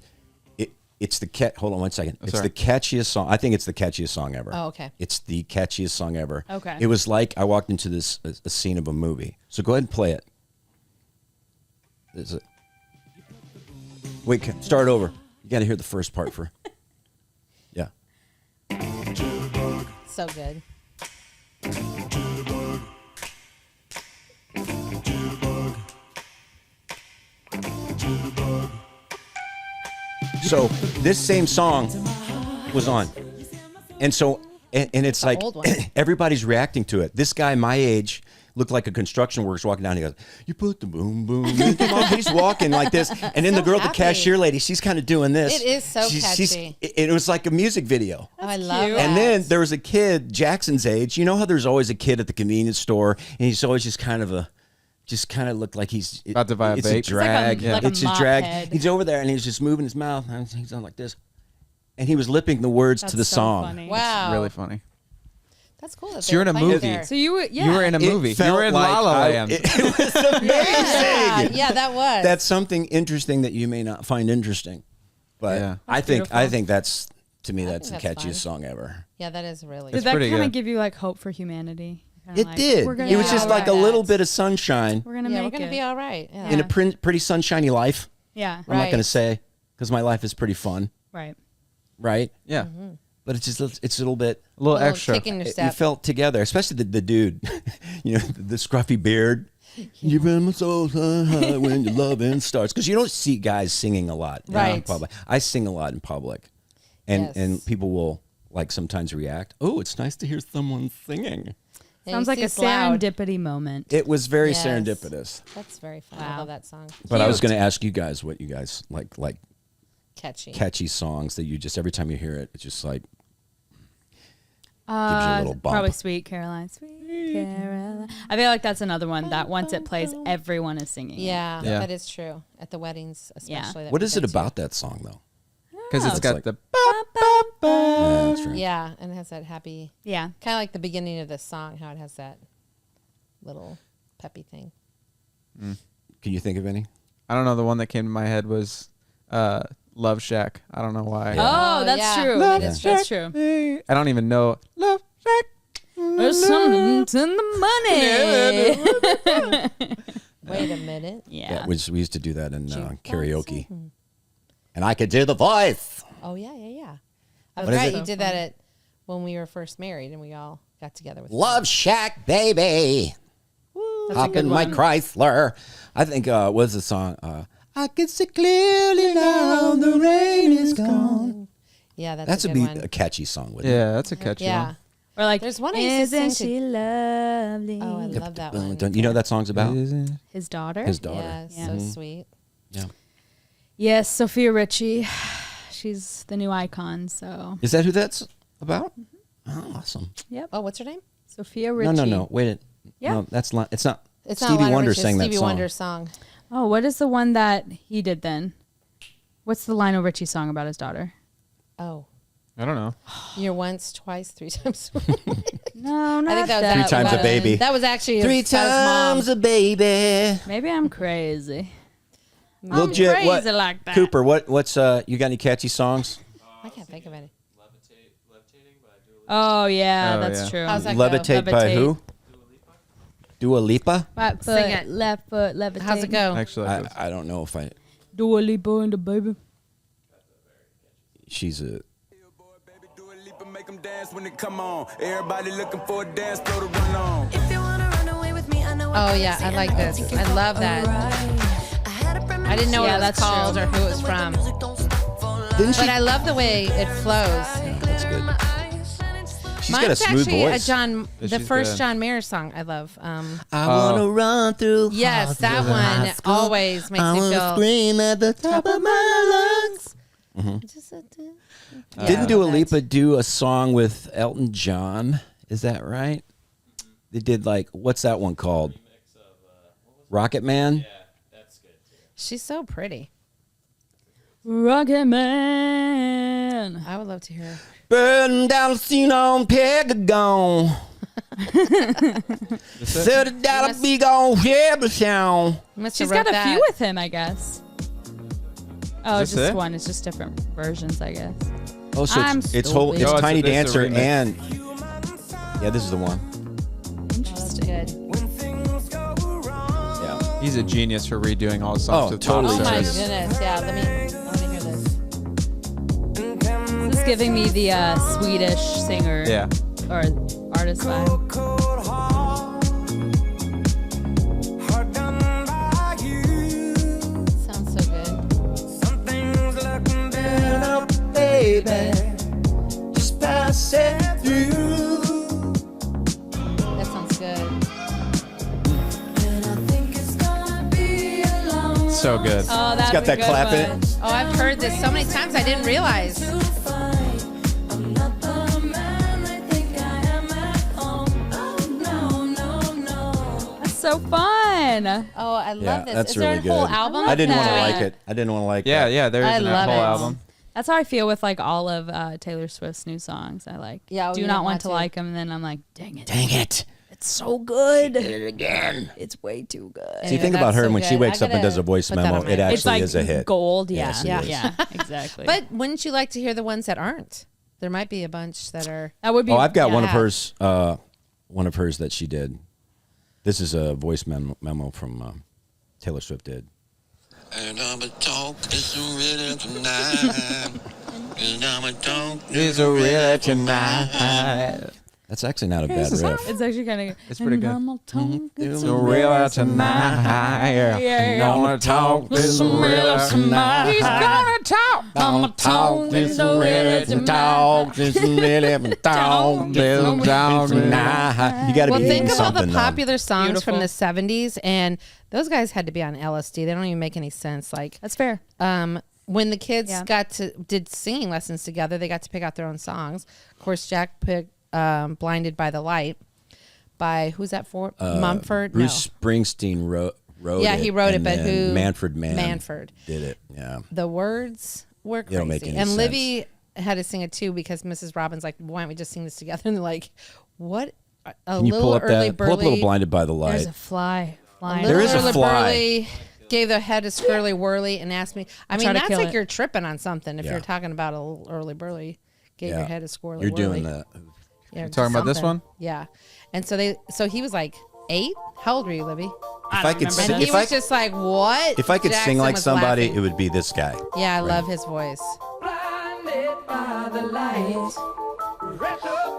it's the hold on one second. It's sorry. the catchiest song. I think it's the catchiest song ever. Oh, okay. It's the catchiest song ever. Okay. It was like I walked into this a scene of a movie. So go ahead and play it. Is it? Wait, start over. You got to hear the first part for. Yeah. So good. So this same song was on, and so and it's like old one. everybody's reacting to it. This guy my age looked like a construction worker walking down. He goes, "You put the boom boom." In the box." He's walking like this, and then So the girl, the happy. cashier lady, she's kind of doing this. It is so catchy. It was like a music video. Oh, I love cute. that. And then there was a kid, Jackson's age. You know how there's always a kid at the convenience store, and he's always just kind of looked like he's About to buy a it's vape. a It's drag. like a It's a mop drag. head. He's over there, and he's just moving his mouth, and he's on like this, and he was lipping the words That's to the so song. funny. Wow. Really funny. That's cool. That So you're in a playing movie. there. So you were, yeah. You were in a It movie. You felt were in like La La Land. It was amazing. Yeah, that was. That's something interesting that you may not find interesting, but Yeah. I think beautiful. that's to me that's the think that's catchiest fun. song ever. Yeah, that is really. Did It's that pretty kind of good. give you like hope for humanity? Kinda It like, did. We're gonna It was be just all like a right. little bit of sunshine We're gonna Yeah, we're make gonna it. be all right. Yeah. in a pretty sunshiny life. Yeah. I'm not going to Right. say because my life is pretty fun, Right. right? Yeah. But it's a little bit. A little Little extra. kick in your You step. felt together, especially the dude, the scruffy beard. You bring my soul so high when your loving starts, because you don't see guys singing a lot in Right. public. I sing a lot in public, and Yes. people will like sometimes react. Oh, it's nice to hear someone singing. Yeah, Sounds you like see a it's loud. serendipity moment. It was very Yes. serendipitous. That's very fun. I Wow. love that song. But I was Cute. going to ask you guys what you guys like Catchy. catchy songs that you just every time you hear it, it's just like gives you a little bump. Probably Sweet Caroline. Sweet Caroline. I feel like that's another one that once it plays, everyone is singing. it. Yeah, Yeah. that is true. At the weddings, especially. that What we is it go to. about that song though? Because it's It's got like- the. Yeah, that's right. Yeah, and it has that happy, Yeah. kind of like the beginning of this song, how it has that little peppy thing. Can you think of any? I don't know. The one that came to my head was Love Shack. I don't know why. Oh, that's yeah. true. Love That's Shack. true. I don't even know. Love Shack. There's something in the money. Wait a minute. Yeah. we used to do that in Jukebox karaoke, song. and I could do the voice. Oh yeah, yeah, yeah. I What is forgot it? you did that at when we were first married, and we all got together with Love Shack, baby. That's a Hop good in my one. Chrysler. I think what's the song? I can see clearly now the rain is gone. Yeah, that's That's a would good be one. a catchy song, wouldn't Yeah, that's a catchy Yeah. one. Or like, There's one I used to isn't sing she lovely? Oh, I it? love that one. You know what that song's about? His daughter. His daughter. Yeah, Yeah. so sweet. Yeah. Yes, Sophia Richie. She's the new icon. So, Is that who that's about? Oh, awesome. yep. Oh, what's her name? Sophia Richie. No. Wait. Yeah. No, that's not. It's not. It's Stevie not Lionel Wonder Richie, sang that Stevie song. Wonder's song. Oh, what is the one that he did then? What's the Lionel Richie song about his daughter? Oh, I don't know. You're once, twice, 3 times. No, not I think that was 3 times a baby. That was actually 3 that was times a baby. Maybe I'm crazy. Lil I'm Jit, crazy what? like that. Cooper, what's you got any catchy songs? I can't think of any. Oh yeah, Oh, that's yeah. true. How's that go? Levitate by Levitate. who? Dua Lipa? Right foot, Sing it. left foot, levitate. How's it go? Actually, I don't know if I. Dua Lipa and the baby. She's a. Make them dance when they come on. Everybody looking for a dance floor to run on. If you wanna run away with me, I know Oh yeah, I like this. I love that. I didn't know Yeah, what it was that's called true. or who it was from, Didn't she? but I love the way it flows. That's good. She's got a Mine's smooth actually voice. the She's first good. John Mayer song. I love. I wanna run through. Yes, that one always makes me feel. scream at the top of my lungs. Didn't Dua Lipa do a song with Elton John? Is that right? They did like what's that one called? Rocket Man. She's so pretty. Rocket Man. I would love to hear her. Burning down the scene on Pegagon. $30 big on Chevy sound. Must She's have wrote got a that. few with him, I guess. Oh, it's Is this just it? one. It's just different versions, I guess. Oh, so I'm it's whole. stupid. It's Oh, Tiny it's a Dancer remix. and yeah, this is the one. Interesting. Good. Yeah. he's a genius for redoing all his songs. Oh, with totally. Oh my Yes. goodness! Yeah, I want to hear this. This is giving me the Swedish singer Yeah. or artist vibe. Sounds so good. Baby, just pass it through. That sounds good. So good. Oh, that's got that a good clap in one. it. Oh, I've heard this so many times I didn't realize. That's so fun. Oh, I love Yeah, this. that's Is there really a whole good. album? I didn't want to that. like it. I didn't want to like Yeah, that. yeah. There's I a love whole it. album. That's how I feel with like all of Taylor Swift's new songs. I like. Yeah, do you not don't want want to to. like them, and then I'm like, dang it, Dang it. it's so good. Did it again. It's way too good. See, think about that's her so when she good. wakes I up and does a gotta voice put that memo. on my It list. It's actually like is a hit. gold. Yeah, Yes, it yeah, is. yeah, exactly. But wouldn't you like to hear the ones that aren't? There might be a bunch that are. that would be. Oh, I've got one of Yeah. hers. One of hers that she did. This is a voice memo from Taylor Swift did. And I'ma talk this rhythm tonight. And I'ma talk Is a real tonight. That's actually not a bad riff. It's actually kind of. It's pretty good. It's a real tonight. Gonna talk this real tonight. He's gonna talk. I'ma talk this rhythm, talk this rhythm, talk this rhythm tonight. You got to Well, be think eating of all the something. though. popular songs Beautiful. from the 70s, and those guys had to be on LSD. They don't even make any sense. Like, That's fair. when the kids Yeah. did singing lessons together, they got to pick out their own songs. Of course, Jack picked "Blinded by the Light" by who's that for? Mumford. Bruce Springsteen wrote Yeah, it. he wrote it, and but then who- Manfred Mann Manford. did it. Yeah. No, the words were They don't make crazy. any And sense. Livy had to sing it too because Mrs. Robbins like, why don't we just sing this together? And they're like, what? A Can you little pull up early that? Pull up a little burly. blinded by the light. There's a fly flying. There is a Little fly. Burly gave the head a swirly whirly and asked me. I mean, try to that's kill like it. you're tripping on something if Yeah. you're talking about a little early burly. Gave your head a swirly. You're whirly. doing the. Yeah, talking about this something. one? Yeah. And so he was like 8. How old were you, Libby? If I could remember sing, And he if was I just like, what? if I could Jackson sing like was somebody, laughing. it would be this guy. Yeah, I love his voice.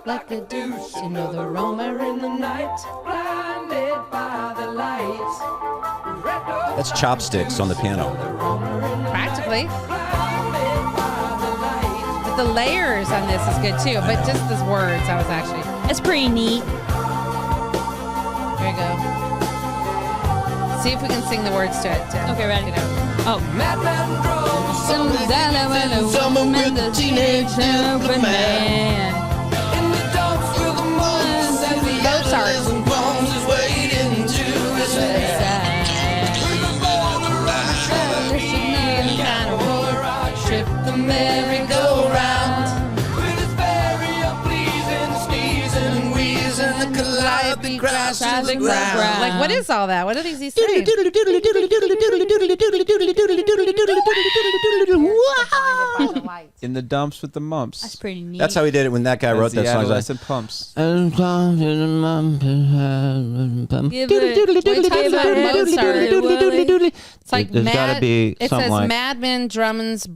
Like a douche, you know the roamer in the night. That's chopsticks on the piano. Practically. But the layers on this is good too. But just the words, I was actually. It's pretty neat. Here we go. See if we can sing the words to it. Tim. Okay, ready? You know. Oh. Someone with a teenage man. Mozart. Trip the merry-go-round. the ground. Like, what is all that? What are these he's saying? In the dumps with the mumps. That's pretty neat. That's how he did it when that guy wrote that song. Adolescent pumps. Give it. It's like There's gotta be it something says like- madmen, drummers,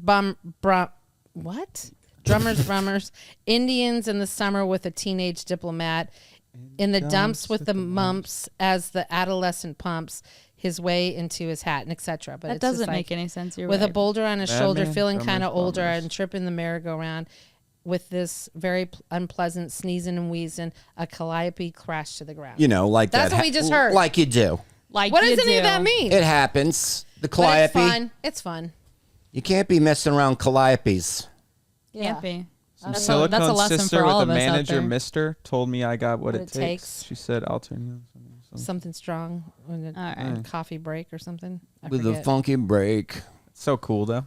what? Drummers, brummers, Indians in the summer with a teenage diplomat, in the dumps with the mumps as the adolescent pumps his way into his hat, and etc. But That it's just doesn't like, make any sense. You're with right. a boulder on his shoulder, Madman, feeling drummers, kind of older, bummers. and tripping the merry-go-round with this very unpleasant sneezing and wheezing, a calliope crashed to the ground. You know, like That's that. what we just heard. Like you do. Like What you does any of do. that mean? It happens. The But it's calliope. fun. It's fun. You can't be messing around calliopes. Can't be. That's a Silicone lesson sister for all with of a us out manager, there. Mister, told me I got what What it it takes. takes. She said, I'll turn you on. Something strong on a All right. coffee break or something. I With a forget. funky break. So cool, though.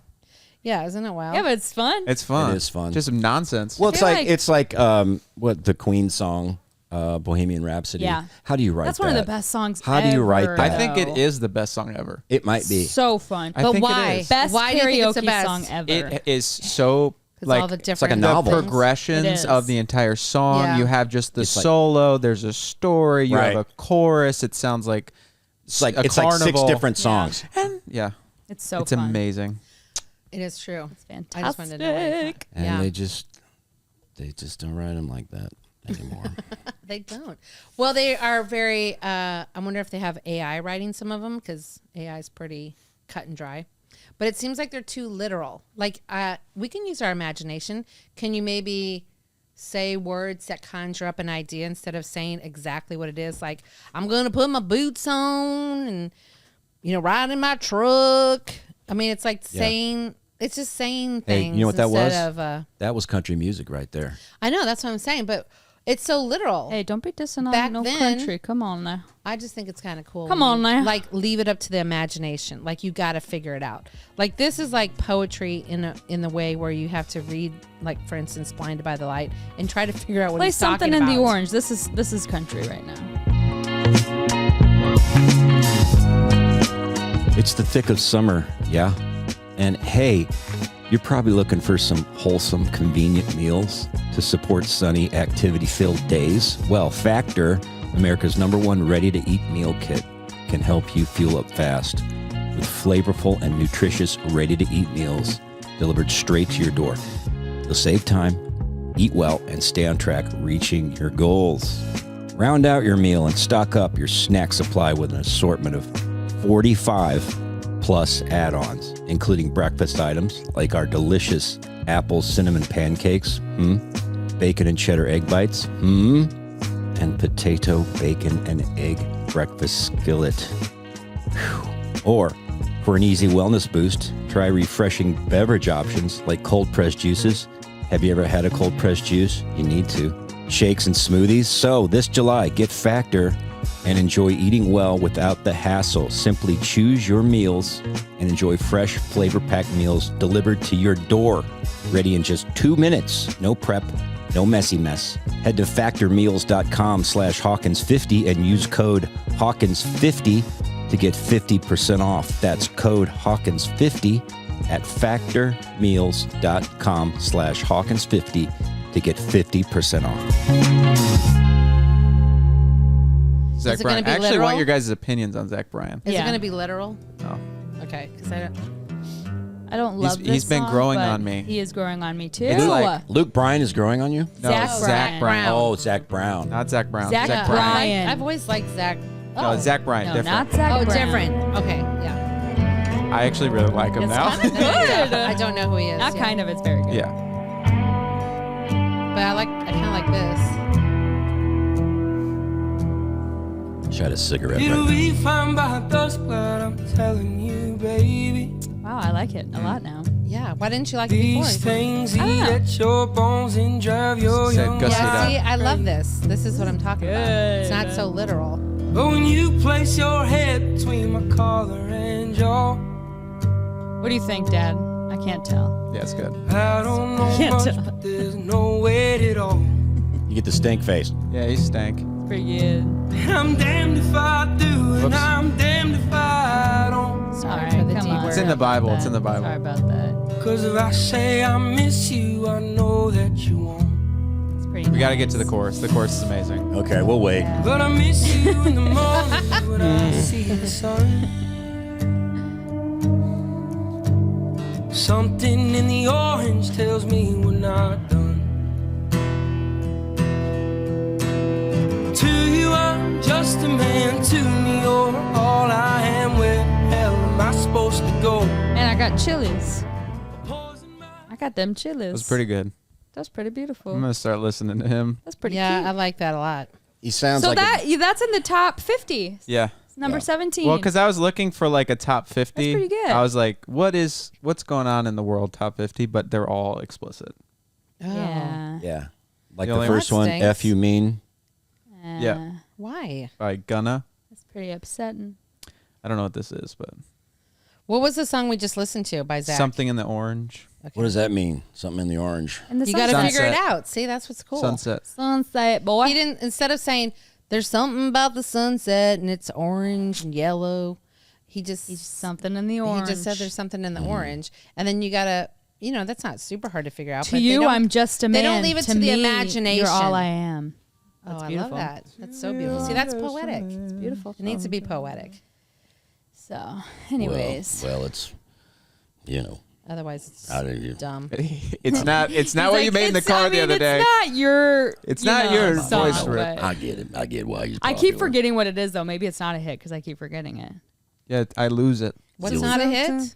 Yeah, isn't it wild? Yeah, but it's fun. It's fun. It is fun. Just some nonsense. Well, it's feel like, like- it's like what the Queen song, Bohemian Rhapsody. Yeah. How do you write That's that? one of the best songs How do you write ever, that? I think though. it is the best song ever. It might be. So fun. I But think why? It is. Best Why do you think it's the karaoke best? song ever. It is so 'Cause like all the like a different novel. the things. progressions It of is. the entire song. Yeah. You have just the It's like- solo. There's a story. You Right. have a chorus. It sounds like It's like a it's like six carnival. different songs. Yeah, It's so it's fun. amazing. It is true. It's I just fantastic. wanted to know. Why it's And Yeah. they just don't write them like that anymore. They don't. Well, they are very. I wonder if they have AI writing some of them because AI is pretty cut and dry. But it seems like they're too literal. Like we can use our imagination. Can you maybe say words that conjure up an idea instead of saying exactly what it is? Like I'm going to put my boots on and ride in my truck. I mean, it's like saying. It's just saying Hey, things you know what that was? instead of. That was country music right there. I know that's what I'm saying, but it's so literal. Hey, don't be dissing on Back no then- country. Come on now. I just think it's kind of cool. Come when on you, now. like leave it up to the imagination. Like you got to figure it out. Like this is like poetry in the way where you have to read, like for instance, "Blinded by the Light" and try to figure out what Play he's something talking in the about. orange. This is country right now. It's the thick of summer, yeah? And hey, you're probably looking for some wholesome, convenient meals to support sunny, activity-filled days. Well, Factor, America's #1 ready-to-eat meal kit, can help you fuel up fast with flavorful and nutritious ready-to-eat meals delivered straight to your door. You'll save time, eat well, and stay on track reaching your goals. Round out your meal and stock up your snack supply with an assortment of 45 plus add-ons, including breakfast items like our delicious apple cinnamon pancakes, bacon and cheddar egg bites, and potato, bacon, and egg breakfast skillet. Whew. Or, for an easy wellness boost, try refreshing beverage options like cold-pressed juices. Have you ever had a cold-pressed juice? You need to. Shakes and smoothies. So, this July, get Factor and enjoy eating well without the hassle. Simply choose your meals and enjoy fresh, flavor-packed meals delivered to your door. Ready in just 2 minutes. No prep, no messy mess. Head to factormeals.com/Hawkins50 and use code Hawkins50 to get 50% off. That's code Hawkins50 at factormeals.com/Hawkins50 to get 50% off. Zach Is it Bryan. gonna be I actually literal? want your guys' opinions on Zach Bryan. Is it Yeah. going to be literal? Oh. Okay, because I I don't love this he's been song, growing but on me. He is growing on me too. It's like- Luke Bryan is growing on you? No, Zach Zach Bryan. Bryan. Oh, Zach Brown. Not Zach Brown. Zach Zach Bryan. Bryan. Bryan. I've always liked Zach. No, Zach Bryan. No, different. not Zach Oh, Bryan. different. Okay, yeah. I actually really like him It's now. kind of good. I don't know who he is. Not yeah. kind of. It's very good. Yeah. But I kind of like this. Shot a cigarette It'll right be fine by dusk, but I'm telling you, baby. Wow, I like it a lot now. Yeah. Why didn't you like it before? These things I don't eat know. at your bones and drive your Said young Gus Yeah, It see, up. I love this. This is what I'm talking about. It's Good. not so literal. But when you place your head between my collar and jaw, What do you think, Dad? I can't tell. Yeah, it's good. I don't know Can't much, tell. but there's no weight at all. You get the stink face. Yeah, he stank. Pretty good. I'm damned if I do, and Whoops. I'm damned if I don't. Sorry Alright, for the come D on. word. It's in the Bible. It's in the Bible. Sorry about that. Cause if I say I miss you, I know that you won't. It's pretty We got to get to the nice. chorus. The chorus is amazing. Okay, we'll wait. Yeah. But I miss you in the morning when I see the sun. Something in the orange tells me we're not done. To you I'm just a man, to me you're all I am. Where the hell am I supposed to go? Man, I got chilies. I got them chilies. It was pretty good. That's pretty beautiful. I'm going to start listening to him. That's pretty Yeah, cute. I like that a lot. He sounds So like that's in the top 50. Yeah. It's number 17. Well, because I was looking for like a top 50. That's pretty good. I was like, what's going on in the world top 50? But they're all explicit. Oh. Yeah. yeah, like The the only- first That one. stinks. F you mean? Yeah. Why? By Gunna. That's pretty upsetting. I don't know what this is, but What was the song we just listened to by Zach? something in the orange. What does that mean? Something in the orange. And the You got to sunset. figure it Sunset. out. See, that's what's cool. Sunset. Sunset, boy. He didn't, instead of saying, there's something about the sunset and it's orange and yellow, he just Something in the orange. He just said there's something in the orange. And then you got to, that's not super hard to figure out. To but they you, don't- I'm just a man. They don't leave it to the me, imagination. You're all I am. Oh, That's I beautiful. love that. That's so beautiful. See, that's poetic. It's beautiful. It needs to be poetic. So, anyways. Well, it's Otherwise, it's How did you- dumb. It's not He's what like, you made in the "It's- car I the mean, other day. It's not your. It's you not know, your song, voice for it. but I get it. I get why he's. I keep forgetting what it is though. Maybe it's not a hit because I keep forgetting it. Yeah, I lose it. What's not a hit?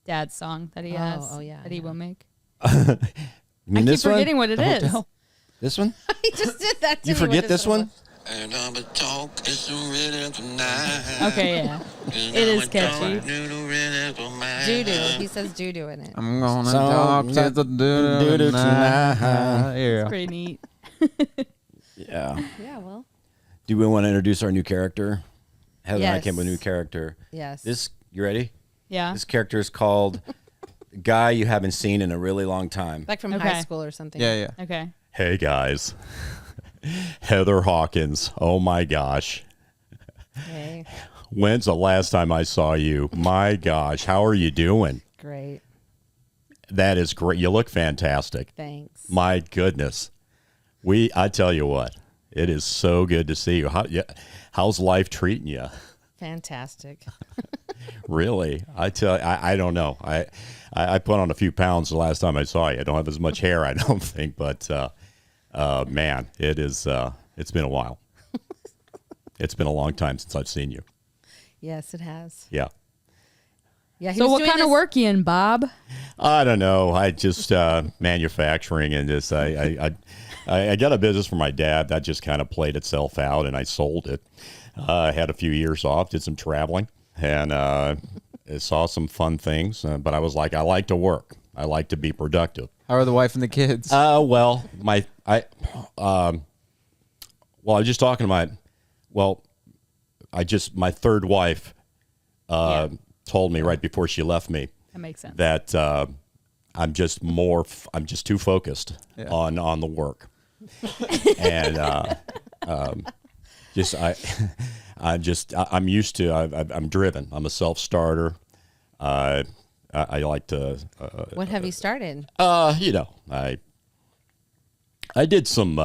Dad's song that he has. Oh, yeah, That he yeah. will make. You I mean keep this one? forgetting what it The is. hotel? This one? He just did that to You me. forget What this is it? one? And I'm a talk is really tonight. Okay, yeah. It is catchy. Doo-doo. He says doo-doo in it. I'm gonna So, talk to the doo-doo dude tonight. Yeah. Pretty neat. Yeah. Yeah, well, Do we want to introduce our new character? Heather and I Yes. came up with a new character. yes. This, you ready? Yeah. This character is called Guy You Haven't Seen in a Really Long Time. Like from Okay. high school or something. Yeah. Okay. Hey guys, Heather Hawkins. Oh my gosh. Okay. When's the last time I saw you? My gosh, how are you doing? Great. That is great. You look fantastic. Thanks. My goodness. I tell you what, it is so good to see you. How's life treating you? Fantastic. Really? I don't know. I put on a few pounds the last time I saw you. I don't have as much hair, I don't think, but man, it's been a while. It's been a long time since I've seen you. Yes, it has. Yeah. Yeah. He So was what doing kind of this- work you in, Bob? I don't know. I just manufacturing and just I got a business for my dad that just kind of played itself out, and I sold it. I had a few years off, did some traveling, and saw some fun things. But I was like, I like to work. I like to be productive. How are the wife and the kids? Well, I was just talking to my third wife told me right before she left me That makes sense. that I'm just too focused on the work, and I'm used to. I'm driven. I'm a self-starter. I like to. What have you started? I did some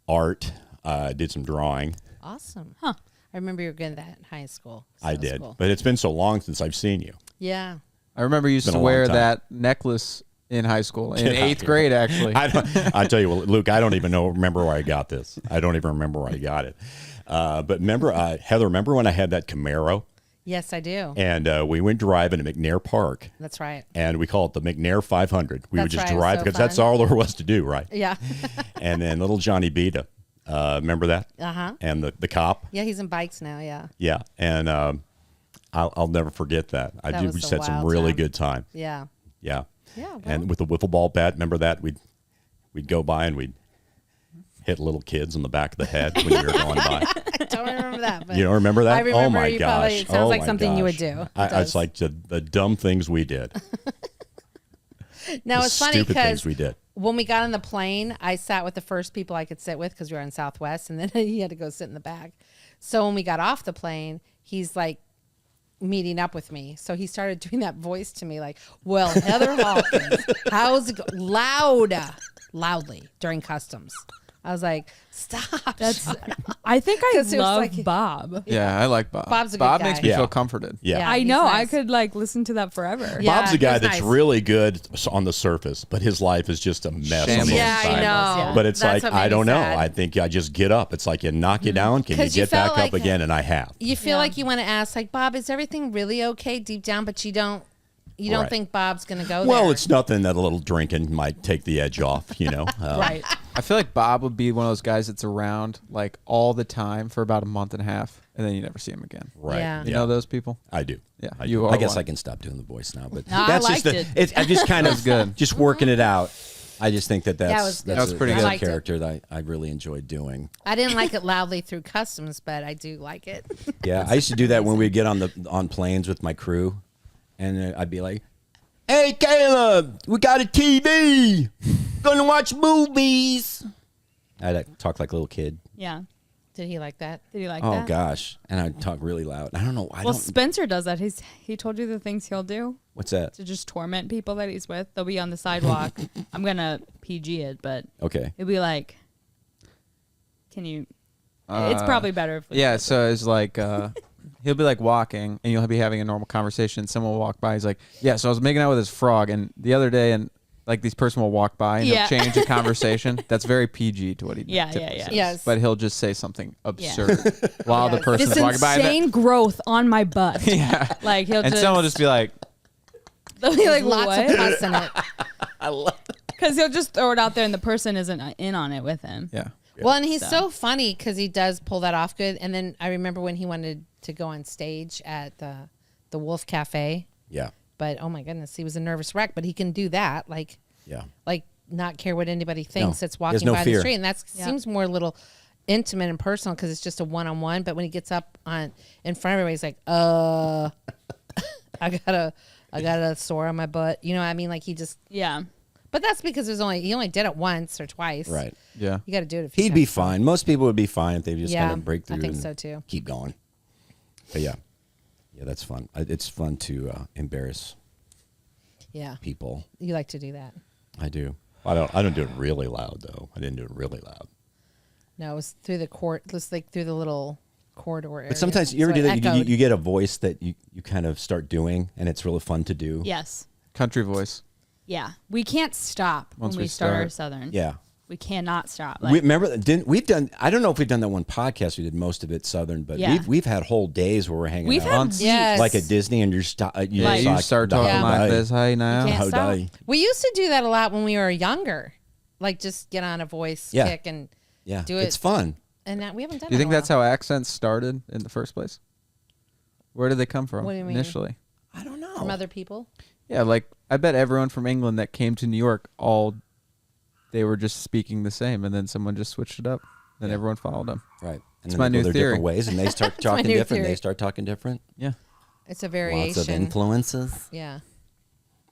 art. I did some drawing. Awesome. Huh. I remember you were good at that in high school. So I that's did, cool. but it's been so long since I've seen you. Yeah. I remember you used been to a long wear time. that necklace in high school, in Yeah. 8th grade, actually. I tell you what, Luke, I don't even remember where I got this. I don't even remember where I got it. But remember, Heather, remember when I had that Camaro Yes, I do. and we went driving to McNair Park That's right. and we call it the McNair 500. We would That's just right, it was drive so because that's fun. all there was to do, right? Yeah. And then little Johnny Beta, remember that? Uh-huh. And the cop. Yeah, he's in bikes now. Yeah. Yeah. And I'll never forget that. That We was just a had some wild really time. good time. Yeah. Yeah. Yeah. Well, And with the wiffle ball bat, remember that? We'd go by and we'd hit little kids on the back of the head when we were going by. I don't remember that. But You don't remember that? I remember oh my you gosh! probably- it sounds Oh like my something you would gosh. do. It It's does. like the dumb things we did. now the it's funny stupid because things we did. when we got on the plane, I sat with the first people I could sit with because we were in Southwest, and then he had to go sit in the back. So when we got off the plane, he's like meeting up with me. So he started doing that voice to me like, well, Heather Hawkins, how's it go? Loudly during customs. I was like, stop. I think I 'Cause it was love like- Bob. Yeah, I like Bob. Bob's a good Bob guy. makes me Yeah. feel comforted. Yeah. I he's know. I nice. could like listen to that forever. Yeah, Bob's a guy he's that's nice. really good on the surface, but his life is just a mess. On Shambles. the Yeah, I inside. know. But it's That's like, what made I me don't know. sad. I think I just get up. It's like you knock you down. Can you 'Cause you get back felt up like- again? And I have. You feel like you want to ask, like, Bob, is everything really okay deep down? But you don't Right. think Bob's going to go Well, there. it's nothing that a little drinking might take the edge off, you know. Right. I feel like Bob would be one of those guys that's around like all the time for about a month and a half, and then you never see him again. Right. Yeah. You know those people? I do. Yeah, I you do. are. I guess one. I can stop doing the voice now, but No, I that's liked just it. I just kind of good. just working it out. I just think that's That was good. That was pretty that's good. a I liked it. character that I really enjoyed doing. I didn't like it loudly through customs, but I do like it. Yeah, I used to do that when we'd get on planes with my crew, and I'd be like, "Hey, Caleb, we got a TV. Gonna watch movies." I'd talk like a little kid. Yeah. Did he like that? Did you like Oh that? gosh, and I'd talk really loud. I don't know. Well, Spencer does that. He told you the things he'll do What's that? to just torment people that he's with. They'll be on the sidewalk. I'm gonna PG it, but Okay. it'll be like, can you? It's probably better if we Yeah, clip so it's like he'll be like walking, and you'll be having a normal conversation. Someone will walk by. He's like, "Yeah, so I was making out with this frog, and the other day, and like this person will walk by and Yeah. he'll change the conversation." That's very PG to what he Yeah, typically yeah. says. Yes. But he'll just say something absurd while the Yes. person's this walking by. insane growth on my butt. Yeah. Like he'll And just, someone will just be like, they'll be like, Lots what? of cuss in it. Because he'll just throw it out there and the person isn't in on it with him. yeah. Well, and he's So. so funny because he does pull that off good. And then I remember when he wanted to go on stage at the Wolf Cafe. Yeah. But oh my goodness, he was a nervous wreck. But he can do that, like not care what anybody thinks that's he has walking no by fear. the street, and that seems more a little intimate and personal because it's just a one-on-one. But when he gets up in front of everybody, he's like, I got a sore on my butt. You know what I mean? Like he just. Yeah. But that's because he only did it once or twice. Right. Yeah. You got to do it. A few He'd be times. fine. Most people would be fine if they just Yeah, kind of break through. I think and so, too. Keep going. But yeah, that's fun. It's fun to embarrass Yeah, people. you like to do that. I do. I don't do it really loud though. I didn't do it really loud. No, it was through the court, just like through the little corridor area. But sometimes you ever So do it that? You echoed. get a voice that you kind of start doing, and it's really fun to do. Yes. Country voice. Yeah. We can't stop Once when we we start our start. Southern. Yeah. We cannot stop. We remember we've done. I don't know if we've done that one podcast. We did most of it Southern, but Yeah. we've had whole days where we're hanging We've out. had Once- Yes. like at Disney, and you Yeah, just you like, start talking Yeah. like this. Hey now. can't How stop. die. We used to do that a lot when we were younger, like just get on a voice Yeah. kick and Yeah, do it. it's fun. And that we haven't done. Do you it think in a that's while. how accents started in the first place? Where did they come from What do you mean? initially? I don't know. from other people? Yeah, like I bet everyone from England that came to New York, they were just speaking the same, and then someone just switched it up, and everyone followed them. Right. And It's then my they go new their theory. different ways, and they start talking new different. theory. They start talking different. Yeah. It's a variation. Lots of influences. Yeah.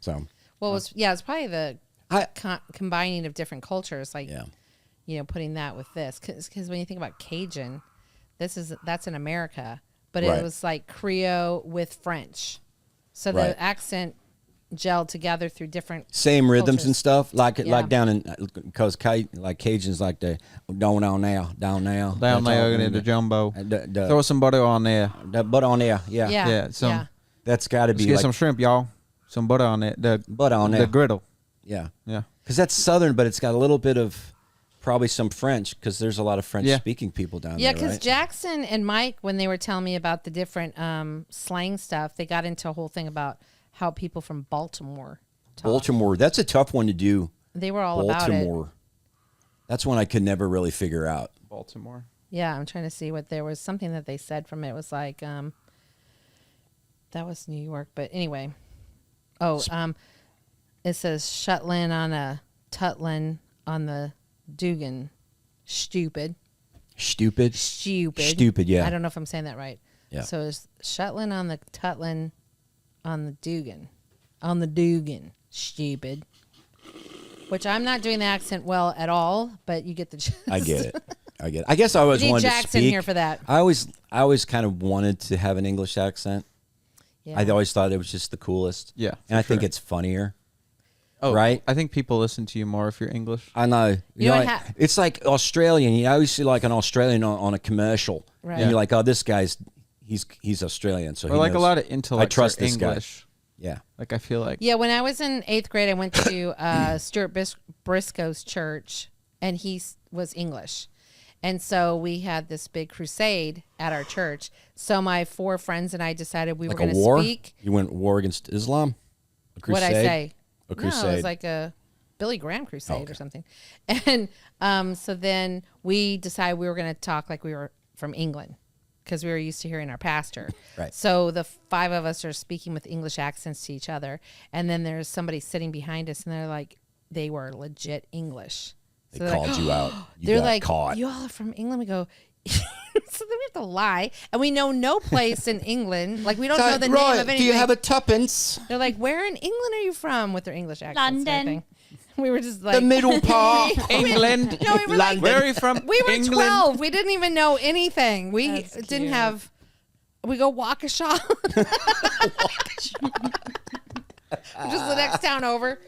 So Well, it's probably the I combining of different cultures, like yeah. putting that with this, because when you think about Cajun, that's in America, but Right. it was like Creole with French, so Right. the accent gelled together through different Same rhythms cultures. and stuff, like Yeah. down in because like Cajuns like the down now. Down That's there all in the jumbo. the Throw some butter on there. butter on there. Yeah. Yeah, Yeah, some- yeah. That's got to Let's be get like some shrimp, y'all. Some butter on it. The butter on the there. griddle. Yeah. Yeah. Because that's Southern, but it's got a little bit of probably some French because there's a lot of French Yeah. speaking people down Yeah, there. because Right? Jackson and Mike, when they were telling me about the different slang stuff, they got into a whole thing about how people from Baltimore talk. Baltimore. That's a tough one to do. They were all about it. Baltimore. That's one I could never really figure out. Baltimore. Yeah, I'm trying to see what there was something that they said from it. It was like that was New York, but anyway. Oh, it says Shutlin on a Tutlin on the Dugan. Stupid. Stupid. Stupid. Yeah. I don't know if I'm saying that right. Yeah. So it's Shutlin on the Tutlin on the Dugan. On the Dugan. Stupid. which I'm not doing the accent well at all, but you get the gist. I get it. I guess I always You need wanted to Jackson speak. here for that. I always kind of wanted to have an English accent. Yeah. I always thought it was just the coolest. Yeah, and I for think sure. it's funnier. Oh, right? I think people listen to you more if you're English. I know. You know what like, it's like Australian. You always see like an Australian on a commercial, Right. and you're like, oh, this guy's he's Australian. So Or he like knows. a lot of intellects I trust are this guy. English. Yeah. Like I feel like Yeah, when I was in 8th grade, I went to Stuart Briscoe's church, and he was English. And so we had this big crusade at our church. So my 4 friends and I decided we Like were going a war. to speak. You went war against Islam. A crusade. What'd I say? A crusade. No, it was like a Billy Graham crusade or something. And so then we decided we were going to talk like we were from England because we were used to hearing our pastor. Right. So the 5 of us are speaking with English accents to each other. And then there's somebody sitting behind us, and they're like, they were legit English. They So they're called you out. You they're got like, caught. you all are from England. We go, so then we have to lie. And we know no place in England. Like, we don't know the name of anything. Do you have a tuppence? They're like, where in England are you from? With their English accents. and London. everything. We were just like. The middle part. England. No, we were like, Where are you from? we were England? 12. We didn't even know anything. We That's didn't cute. have. We go Waukesha. Just the next town over.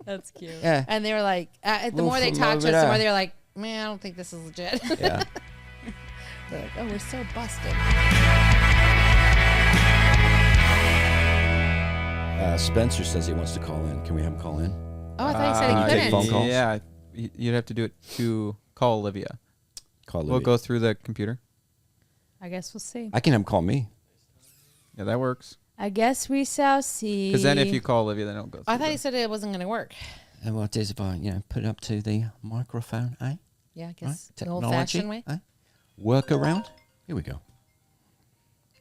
That's cute. Yeah. And they were like, the We're more they from talked to over us, the more there. they were like, man, I don't think this is legit. Yeah. They're like, oh, we're so busted. Spencer says he wants to call in. Can we have him call in? Oh, I thought you said he take couldn't. phone calls? Yeah, you'd have to do it to call Olivia. Call We'll Olivia. go through the computer. I guess we'll see. I can have him call me. Yeah, that works. I guess we shall see. Because then if you call Olivia, then it'll go through. I thought you said it wasn't going to work. And what is if I, put it up to the microphone, eh? Yeah, I Right? guess the Technology, old-fashioned way. eh? Work around. Here we go.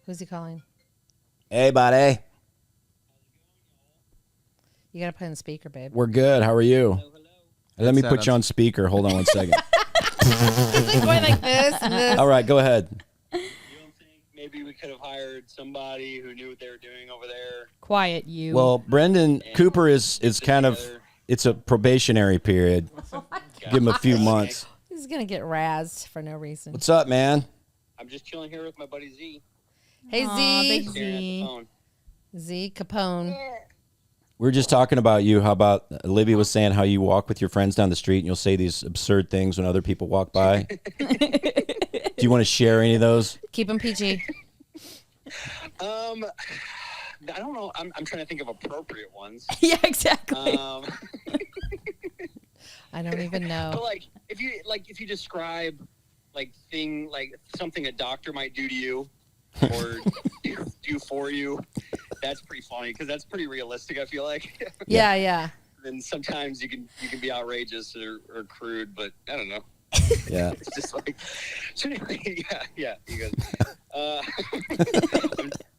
Who's he calling? Hey, buddy. You got to put in speaker, babe. We're good. How are you? Let me It's put set you up. on speaker. Hold on one second. Going like this and this. All right, go ahead. You don't think maybe we could have hired somebody who knew what they were doing over there? Quiet you. Well, Brendan Cooper is kind of, it's a probationary period. Give him a few months. He's going to get razzed for no reason. What's up, man? I'm just chilling here with my buddy Z. Hey, Aw, Z. big Staring at the Z. phone. Z Capone. We were just talking about you. How about Olivia was saying how you walk with your friends down the street and you'll say these absurd things when other people walk by. Do you want to share any of those? Keep him PG. I don't know. I'm trying to think of appropriate ones. yeah, exactly. I don't even But know. if you describe something a doctor might do to you or do for you, that's pretty funny because that's pretty realistic. I feel like. Yeah, yeah. Then sometimes you can be outrageous or crude, but I don't know. Yeah. It's just like, so anyway, yeah. You guys,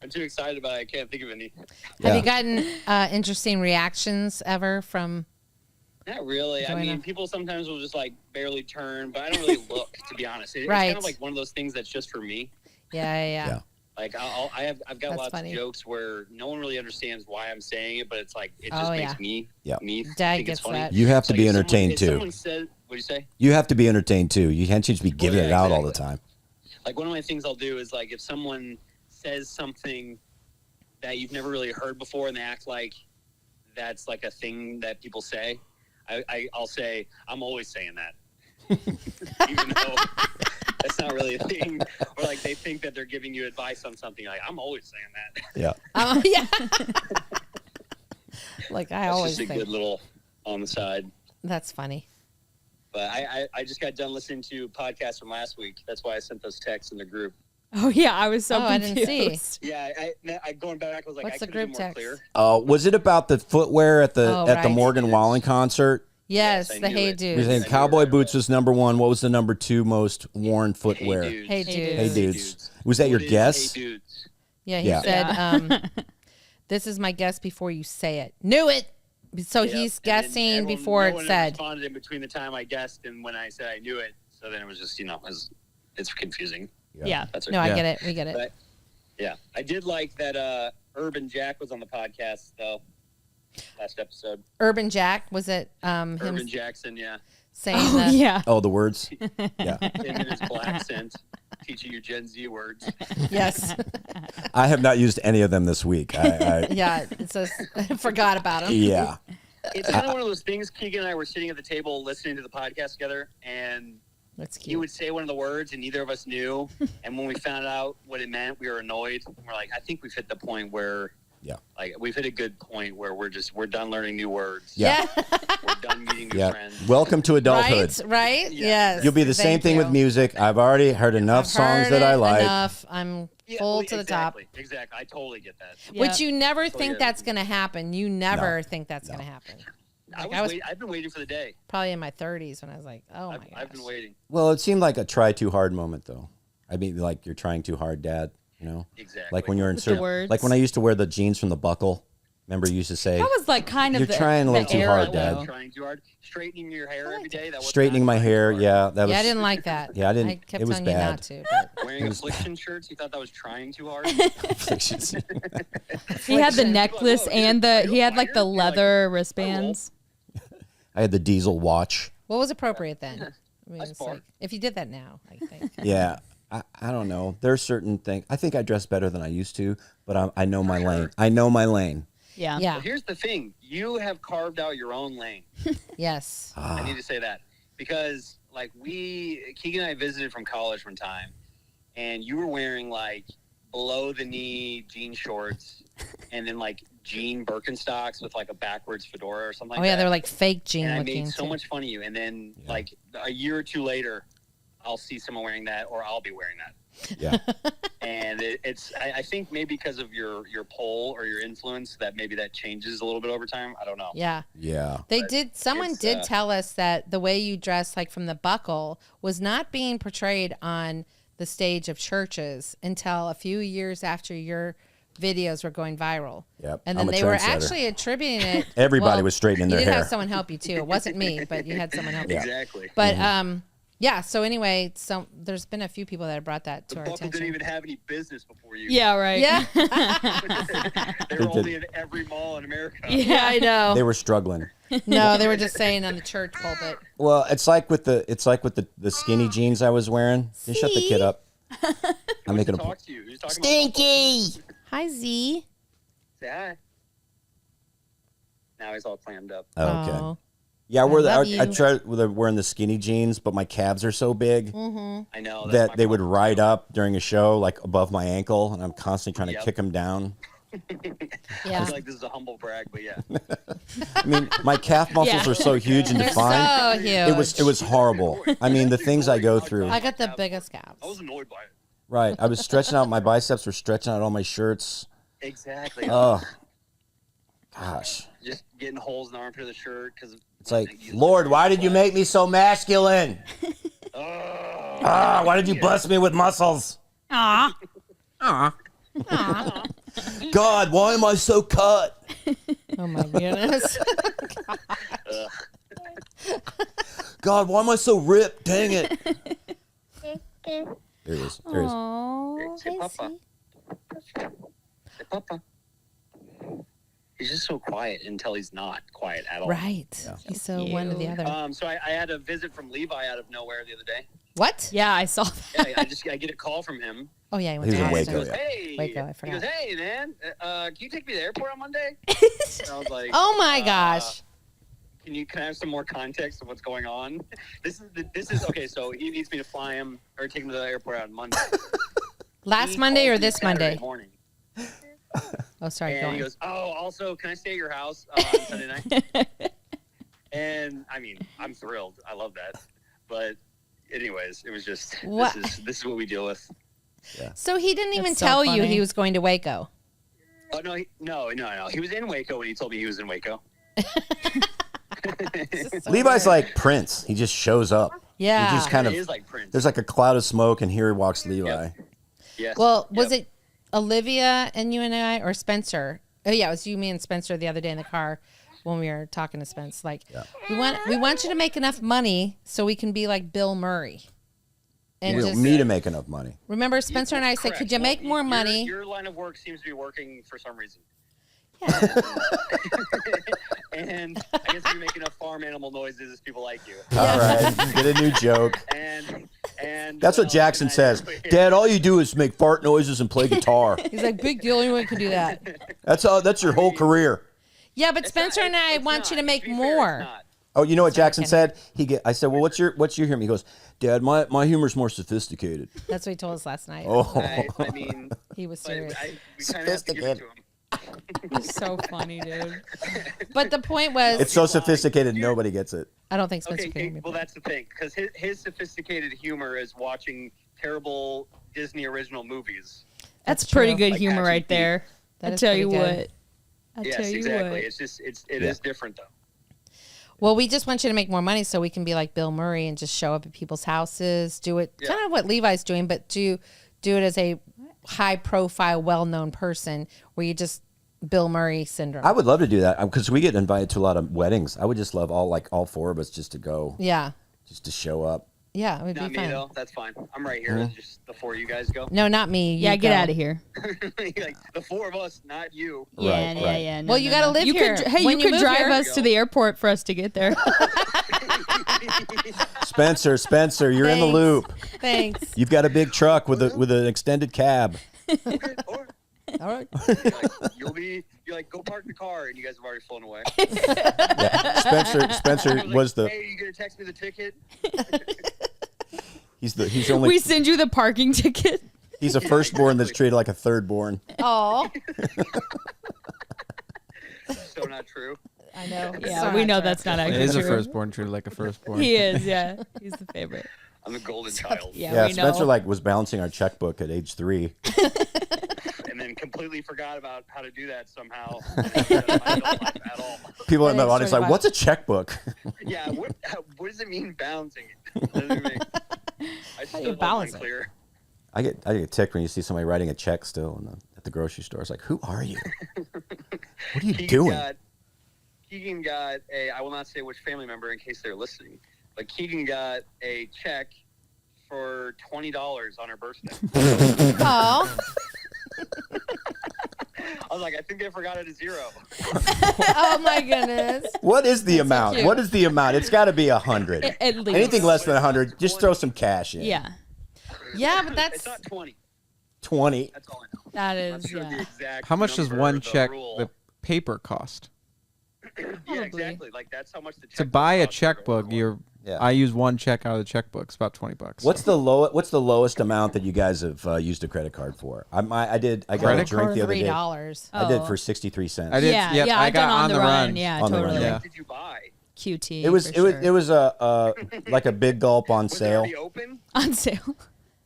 I'm too excited about it. I can't think of any. Have you gotten interesting reactions ever from? Not really. I Join mean, us. people sometimes will just like barely turn, but I don't really look, to be honest. It's Right. kind of like one of those things that's just for me. Yeah. Like I've got That's lots funny. of jokes where no one really understands why I'm saying it, but it's like it just Oh, makes yeah. me Yeah. me Dad think gets it's funny. that. You have to Like, be if someone- entertained if too. Someone said, what do you say? You have to be entertained too. You can't just be giving yeah, it out all the exactly. time. Like one of my things I'll do is like if someone says something that you've never really heard before and they act like that's like a thing that people say, I'll say, I'm always saying that. Even though that's not really a thing. Or like they think that they're giving you advice on something, like I'm always saying that. Yeah. Yeah. Like I That's always just a think. good little on the side. That's funny. But I just got done listening to a podcast from last week. That's why I sent those texts in the group. oh yeah, I was so Oh, I confused. didn't see. Yeah, I going back, I was like, What's I the could have group been more text? clear. Was it about the footwear at the Oh, at the right. Morgan Wallen concert? Yes, Yes, I the knew Hey it. You're Dudes. saying I knew cowboy right boots away. was number one. What was the number two most worn footwear? Hey, dudes. Hey Hey, Dudes. Hey, dudes. dudes. Was that your What is guess? Hey, dudes. Yeah, he Yeah. said, this is my guess before you say it. Knew it. So Yep. he's And then guessing everyone- before no it one said. responded in between the time I guessed and when I said I knew it. So then it was just, it's confusing. Yeah. That's No, I Yeah. get it. We get it. But, yeah. I did like that Urban Jack was on the podcast, though. last episode. Urban Jack, was it him Urban Jackson, yeah. saying that? Yeah. Oh, the words. Yeah. Him and his black accent, teaching you Gen Z words. Yes. I have not used any of them this week. Yeah, it says I forgot about him. Yeah. It's kind of one of those things. Keegan and I were sitting at the table listening to the podcast together, and That's cute. he would say one of the words, and neither of us knew. And when we found out what it meant, we were annoyed. We're like, I think we've hit the point where, like, we've hit a good point where we're done learning new words. Yeah. We're done meeting new Yeah. friends. Welcome to adulthood. Right? Yeah. Yes. You'll be the same Thank thing you. with music. I've already heard enough I've songs heard that I it like. Enough. I'm full to the top. Exactly. I totally get that. Which you never So, think yeah. that's going to happen. You never think that's going to happen. I've been waiting for the day. Probably in my 30s when I was like, oh my gosh. I've been waiting. Well, it seemed like a try too hard moment, though. I mean, like you're trying too hard, Dad. You know, Exactly. like when you're in With the certain, words. like when I used to wear the jeans from the buckle. Remember, you used to say, That was like kind of You're the, trying a the little too era, hard, Dad. though. Trying too hard. Straightening your hair every day. That was straightening my hair. Yeah, that was. Yeah, I didn't like that. Yeah, I didn't. I kept it was telling you bad. not to. But. Wearing affliction shirts. You thought that was trying too hard. Afflictions. He had the necklace Whoa, and he had like the You're like, leather wristbands. I had the diesel watch. What was appropriate then? I mean, That's it's far. like, if you did that now, I think. Yeah, I don't know. There are certain things. I think I dress better than I used to, but I know my lane. I know my lane. Yeah. Yeah. But here's the thing. You have carved out your own lane. Yes. I need to say that. Because, like, Keegan and I visited from college one time, and you were wearing, like, below-the-knee jean shorts and then, like, jean Birkenstocks with, like, a backwards fedora or something like Oh, that. yeah, they're like fake jean And I looking. made so too. much fun of you. And then, like, a year or two later, I'll see someone wearing that, or I'll be wearing that. Yeah. And I think maybe because of your pull or your influence that maybe that changes a little bit over time. I don't know. Yeah. Yeah. Someone it's, did tell us that the way you dress, like from the buckle, was not being portrayed on the stage of churches until a few years after your videos were going viral. Yep. And then I'm a they were trendsetter. actually attributing it. Everybody was straightening their You did hair. have someone help you too. It wasn't me, but you had someone help you. Exactly. But yeah. So anyway, there's been a few people that have brought that to The our buckle attention. didn't even have any business before you. Yeah, right. Yeah. They were only in every mall in America. Yeah, I know. They were struggling. No, they were just saying on the church pulpit. Well, it's like with the skinny jeans I was wearing. Just shut the kid up. I'm making a Talk point. to you. He was talking Stinky. Hi, Z. Say hi. Now he's all clammed up. Oh, okay. Oh. Yeah, love I you. tried wearing the skinny jeans, but my calves are so big I know. that's that my they would problem. ride up during a show, like above my ankle, and I'm constantly trying to Yep. kick them down. Yeah. I feel like this is a humble brag, but yeah. I mean, my calf muscles Yeah. are so huge and They're defined. so huge. It was horrible. I mean, the things I go through. I got the biggest calves. I was annoyed by it. Right. I was stretching out. My biceps were stretching out all my shirts. Exactly. Oh, gosh. Just getting holes in the armpit of the shirt because It's like, Lord, why did you make me so masculine? Why did you bust me with muscles? Aw. God, why am I so cut? Oh my goodness. God, why am I so ripped? Dang it. There he is. There he is. Oh, Say Papa. Say Papa. He's just so quiet until he's not quiet at all. right. He's so one to the other. So I had a visit from Levi out of nowhere the other day. What? Yeah, I saw that. Yeah, I get a call from him. Oh yeah, he went He was to in Austin. Waco, yeah. Hey, Waco, I he forgot. goes, hey man, can you take me to the airport on Monday? And I was like, Oh my gosh. Can I have some more context of what's going on? This is okay. So he needs me to fly him or take him to the airport on Monday. Last He Monday called or me this Saturday Monday? morning. Oh, sorry. Go And he on. goes, oh, also, can I stay at your house on Sunday night? And I mean, I'm thrilled. I love that. But anyways, it was just What? this is what we deal with. So he didn't even That's so tell you funny. he was going to Waco. Oh no, no. He was in Waco when he told me he was in Waco. Levi's like Prince. He just shows up. Yeah. He just kind It of. is like Prince. There's like a cloud of smoke, and here walks Levi. Yes. Well, was it Olivia and you and I, or Spencer? Oh yeah, it was you, me, and Spencer the other day in the car when we were talking to Spence. Like, we want you to make enough money so we can be like Bill Murray. And You want just me to make enough money. remember, Spencer and I said, Correct. could you make more money? Your line of work seems to be working for some reason. And I guess if you make enough farm animal noises, people like you. All right, get a new joke. And That's what Jackson says. Dad, all you do is make fart noises and play guitar. He's like, big deal. Anyone can do that. That's your whole career. Yeah, but Spencer and I want you to make more. Oh, you know what Jackson said? I said, well, what's your humor? He goes, Dad, my humor's more sophisticated. That's what he told us last night. Oh, I mean, he was serious. We kind of have to give it to him. He's so funny, dude. But the point was, it's so sophisticated, nobody gets it. I don't think Spencer Okay, can hear me. well, that's the thing, because his sophisticated humor is watching terrible Disney original movies. That's pretty true. good Like humor Action right there. That I is tell pretty you good. what. I Yes, tell you exactly. what. It's just it is different though. Well, we just want you to make more money so we can be like Bill Murray and just show up at people's houses, do it kind of what Levi's doing, but do it as a high profile, well known person where you just Bill Murray syndrome. I would love to do that because we get invited to a lot of weddings. I would just love all four of us just to go. Yeah. Just to show up. Yeah, it would Not be me fun. though. That's fine. I'm right here. Just the four of you guys go. No, not me. Yeah, You get go. out of here. Like, the four of us, not you. Yeah, Right, yeah, right. yeah. No, Well, you no, gotta no. live you here. Could, hey, When you you could move drive here- us to the airport for us to get there. Spencer, you're in the Thanks. loop. Thanks. You've got a big truck with an extended cab. All right. You're like, go park the car, and you guys have already flown away. Spencer I was like, the hey, you gonna text me the ticket? he's only We send you the parking ticket. he's a firstborn that's treated like a thirdborn. Oh, So not true. I know. Yeah, So we not know true. that's not It actually is a true. firstborn treated like a firstborn. He is, yeah. He's the favorite. I'm the golden child. Yeah, we Spencer know. was balancing our checkbook at age 3. And then completely forgot about how to do that somehow. At all. People in the That is audience so like, what's a checkbook? Yeah, what does it mean bouncing? Doesn't make, I still you hold balance it? unclear. I get ticked when you see somebody writing a check still at the grocery store. It's like, who are you? What are you doing? Keegan got I will not say which family member in case they're listening, but Keegan got a check for $20 on her birthday. Oh. I was like, I think they forgot it at 0. Oh my goodness. What is the amount? cute. What is the amount? It's got to be 100. At least. Anything less than 100, just throw some cash in. Yeah. Yeah, but It's not 20. 20. That's all I know. That I'm not is, sure the yeah. exact How much does number, one the check, rule. the paper cost? Yeah, Probably. exactly. Like that's how much the To checkbook buy a costs for checkbook, everyone. I use one check out of the checkbook. It's about $20. What's the lowest amount that you guys have used a credit card for? I got Credit a drink card? the other day. $3. I did Oh. for 63 cents. I did. Yeah, Yep, yeah, I I've got done on the run. run. Yeah, On the run, totally. yeah. What did you buy? QT. It was for sure. it was a like a big gulp on Was it sale. already open? on sale.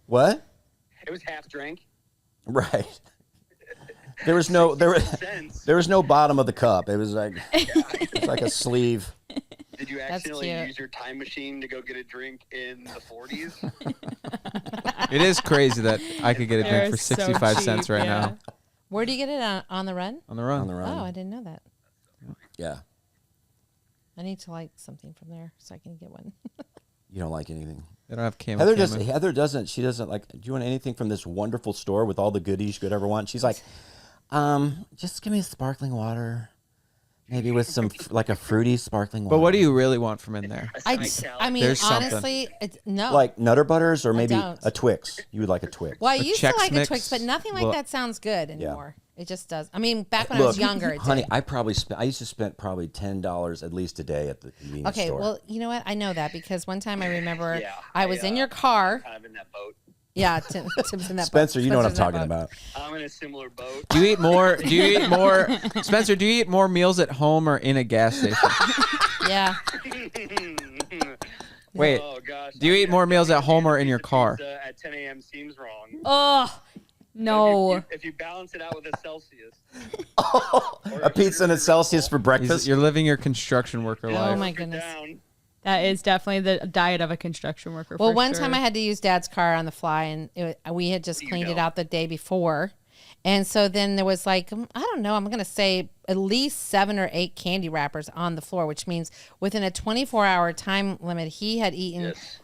What? It was half drank. Right. There was no Cents. there was no bottom of the cup. It was like a sleeve. Did you That's accidentally cute. use your time machine to go get a drink in the 40s? It is crazy that I could get a They're drink for so 65 cents cheap, right yeah. now Where do you get it on the run? on the run. On the run. Oh, I didn't know that. Yeah. I need to like something from there so I can get one. You don't like anything. They don't have camo. Heather doesn't. She doesn't like. Do you want anything from this wonderful store with all the goodies you could ever want? She's like, just give me sparkling water, maybe with some like a fruity sparkling water. But what do you really want from in there? I mean, There's something. honestly, no. like Nutter Butters or maybe don't. a Twix? You would like a Twix. Well, I A used to Chex like a Mix? Twix, but nothing like Well- that sounds good anymore. It just does. I mean, back when I was Look, younger, it honey, did. I used to spend probably $10 at least a day at the convenience Okay, store. well, you know what? I know that because one time I remember Yeah, I was in your car. Kind of in that boat. Yeah, Tim's in that boat. Spencer, you know what I'm Spencer's in talking that boat. about. I'm in a similar boat. Do you eat more? Spencer, do you eat more meals at home or in a gas station? Yeah. Wait, Oh gosh. do you eat more meals at home or in your car? Pizza at 10 a.m. seems wrong. Oh, no. If you balance it out with a Celsius. A pizza and a Celsius for breakfast. You're living your construction worker Oh life. my Sit goodness. down. That is definitely the diet of a construction worker. Well, for one sure. time I had to use Dad's car on the fly, and we had just cleaned it out the day before. And so then there was like, I don't know, I'm going to say at least 7 or 8 candy wrappers on the floor, which means within a 24-hour time limit, he had eaten Yes.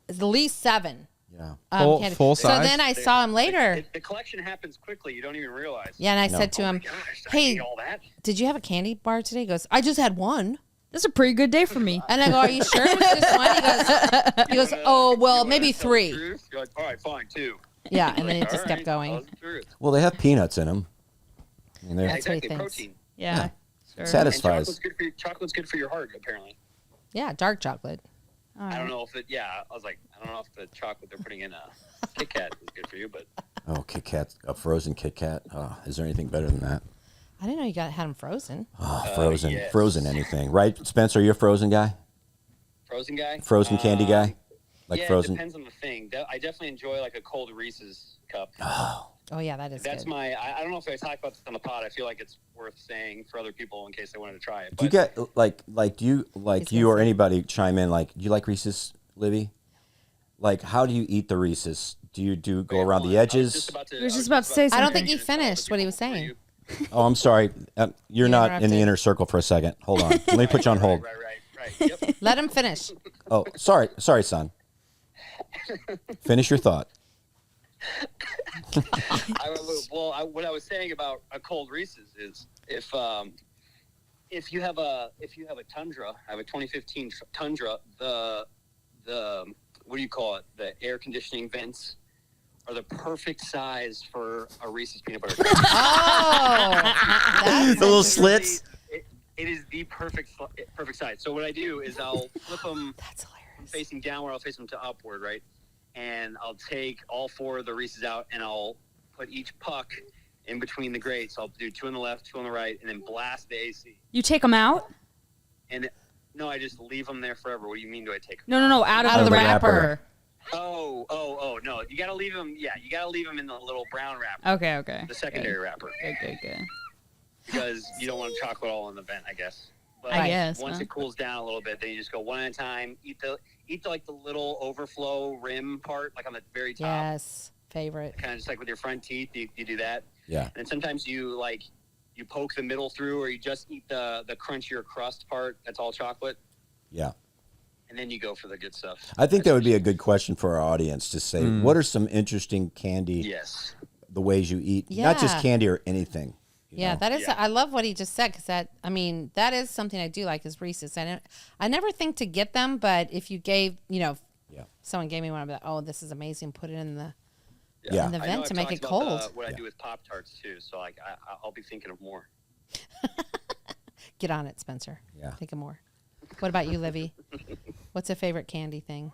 at least 7 Yeah. candy. Full So size? then I saw him later. The collection happens quickly. You don't even realize. Yeah, and I said to him, Gosh, I "Hey, ate all that. did you have a candy bar today?" He goes, "I just had one." This is a pretty good day for me. And I go, "Are you sure it was just one?" He goes, "Oh, well, maybe Tell the 3." truth? You're like, all right, fine, 2. Yeah, and then it All just kept right, going. tell the truth. Well, they have peanuts in them. And they're Yeah, That's what he exactly. thinks. Protein. Yeah. Sure. satisfies. And chocolate's good for your heart, apparently. Yeah, dark chocolate. All I don't right. know if I was like, I don't know if the chocolate they're putting in a Kit Kat is good for you, but Oh, Kit Kat, a frozen Kit Kat. Oh, is there anything better than that? I didn't know you had them frozen. Oh, frozen, yes. frozen anything, right? Spencer, are you a frozen guy? frozen guy. Frozen candy guy? Like yeah, frozen? it depends on the thing. I definitely enjoy like a cold Reese's cup. Oh yeah, that is That's good. I don't know if I talked about this on the pod. I feel like it's worth saying for other people in case they wanted to try it. Do you get do you or anybody chime in? Like, do you like Reese's, Libby? Like, how do you eat the Reese's? Do you go around the edges? You were just about to say something. I don't think he finished what he was saying. Oh, I'm sorry. You're You not in the interrupted. inner circle for a second. Hold on. Let me put you on hold. Right. Yep. Let him finish. Oh, sorry, son. Finish your thought. What I was saying about a cold Reese's is if you have a Tundra, I have a 2015 Tundra, the what do you call it? The air conditioning vents are the perfect size for a Reese's peanut butter cup. Oh, that's The little slits. It is the perfect size. So what I do is I'll flip them That's hilarious. facing downward. I'll face them to upward, right? And I'll take all 4 of the Reese's out, and I'll put each puck in between the grates. I'll do 2 on the left, 2 on the right, and then blast the AC. You take them out? And no, I just leave them there forever. What do you mean? Do I take them? No, out of the wrapper. Oh, no. You gotta leave them. Yeah, you gotta leave them in the little brown wrapper. Okay. The secondary wrapper, Okay. because you don't want chocolate all in the vent, I guess. But I guess, once huh? it cools down a little bit, then you just go one at a time. Eat like the little overflow rim part, like on the very top. Yes, favorite. Kind of just like with your front teeth, you do that. Yeah. And sometimes you poke the middle through, or you just eat the crunchier crust part. That's all chocolate. Yeah. And then you go for the good stuff. I think that would be a good question for our audience to say, what are some interesting candy, Yes. the ways you eat, not just Yeah. candy or anything. you Yeah, know? that is. Yeah. I love what he just said because that is something I do like is Reese's. I never think to get them, but if you gave, Yeah. someone gave me one, I'd be like, oh, this is amazing. Put it in the Yeah. in the I know vent I've to make talked it about cold. what I do with Pop-Tarts, too. So, I'll be thinking of more. Get on it, Spencer. Yeah. Think of more. What about you, Livy? What's a favorite candy thing?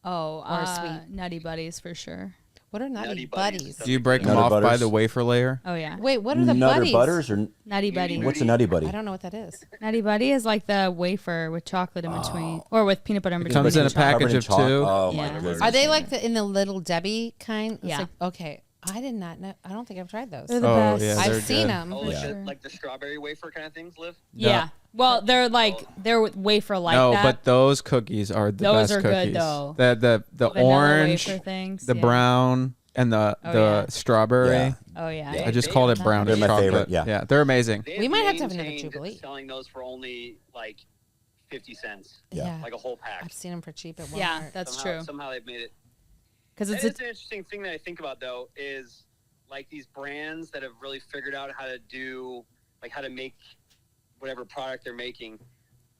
Oh, Or sweet. Nutty Buddies for sure. What are Nutty, Nutty Buddies? Buddies. Do you break them Nutter off by Butters. the wafer layer? Oh yeah. Wait, what are the Nutter buddies? Butters or Nutty Buddy. what's a Nutty Buddy? I don't know what that is. Nutty Buddy is like the wafer with chocolate in between, or with peanut butter in between. comes in a and chocolate. package Covered in of chalk? 2. Oh my Yeah. goodness. Are they like in the little Debbie kind? It's Yeah. like, okay, I did not know. I don't think I've tried those. They're the Oh, best. yeah, they're I've seen good. them. Oh, For like, sure. like the strawberry wafer kind of things, Liv? Yeah. Well, they're wafer like No, that. but those cookies are the Those best are good, cookies. though. The Vanilla orange, wafer things, the yeah. brown, and the yeah. strawberry. Yeah. Oh yeah. Yeah. I just They called have it brown They're my chocolate. favorite, yeah. Yeah, they're amazing. They We might have to have another maintained Jubilee. selling those for only like 50 cents, Yeah. like a whole pack. I've seen them for cheap at Walmart. Yeah, that's somehow, true. Somehow they've made it. Because It's it's an interesting thing that I think about though is like these brands that have really figured out how to do how to make whatever product they're making.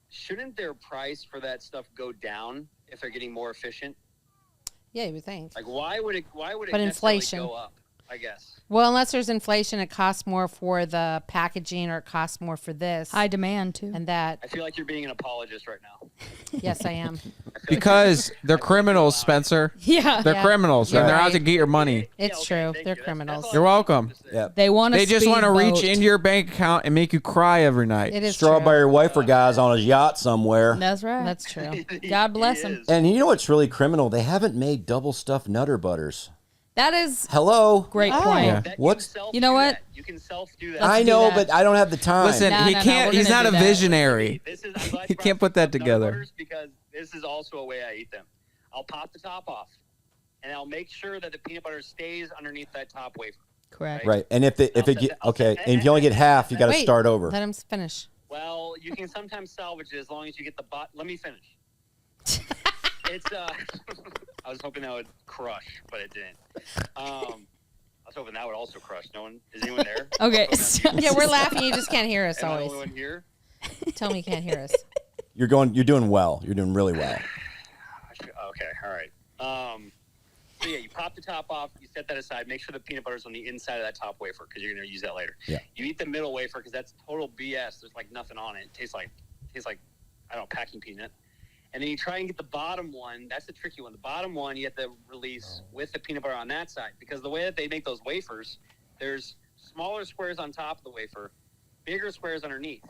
Shouldn't their price for that stuff go down if they're getting more efficient? Yeah, you would think. Like why would it But necessarily inflation. go up? I guess. Well, unless there's inflation, it costs more for the packaging or it costs more for this high demand too. and that. I feel like you're being an apologist right now. Yes, I am. I feel like Because they're criminals, Spencer. Yeah. They're Yeah. criminals, You're and they're out right. to get your money. It's okay, true. thank They're you. criminals. all You're I'm welcome. just saying. Yeah. They want. They just want to reach into into your bank account and make you cry every night. It is Strawberry wafer guy's on his yacht somewhere. That's true. right. That's true. God bless He them. is. And you know what's really criminal? They haven't made double stuffed Nutter Butters. That is Hello. great Oh. point. Yeah. That What's- can You know self-do what? that. You can self-do that. Let's I do know, that. but I don't have the time. Listen, No, he no, can't. we're He's gonna not do a that. visionary. I'm glad you He brought can't put that up Nutter together. Butters because this is also a way I eat them. I'll pop the top off, and I'll make sure that the peanut butter stays underneath that top wafer. Correct. Right. And if it get I'll okay, set- and if you only get half, you got to Wait, start over. Let him finish. Well, you can sometimes salvage it as long as you get the bot. Let me finish. It's I was hoping that would crush, but it didn't. I was hoping that would also crush. No one is anyone there? Okay. Yeah, we're laughing. You just can't hear us Am I the always. only one here? Tell me you can't hear us. You're doing well. You're doing really well. Okay, all right. So yeah, you pop the top off, you set that aside, make sure the peanut butter's on the inside of that top wafer because you're gonna use that later. Yeah. You eat the middle wafer because that's total BS. There's like nothing on it. It tastes like I don't know, packing peanut. And then you try and get the bottom one. That's the tricky one. The bottom one you have to release with the peanut butter on that side because the way that they make those wafers, there's smaller squares on top of the wafer, bigger squares underneath.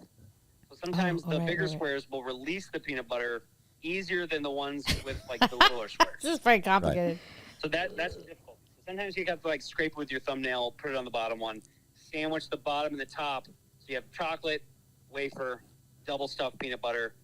So sometimes the bigger squares will release the peanut butter easier than the ones with like the littler squares. This is very complicated. So that's difficult. So sometimes you have to like scrape it with your thumbnail, put it on the bottom one, sandwich the bottom and the top. So you have chocolate, wafer, double stuffed peanut butter,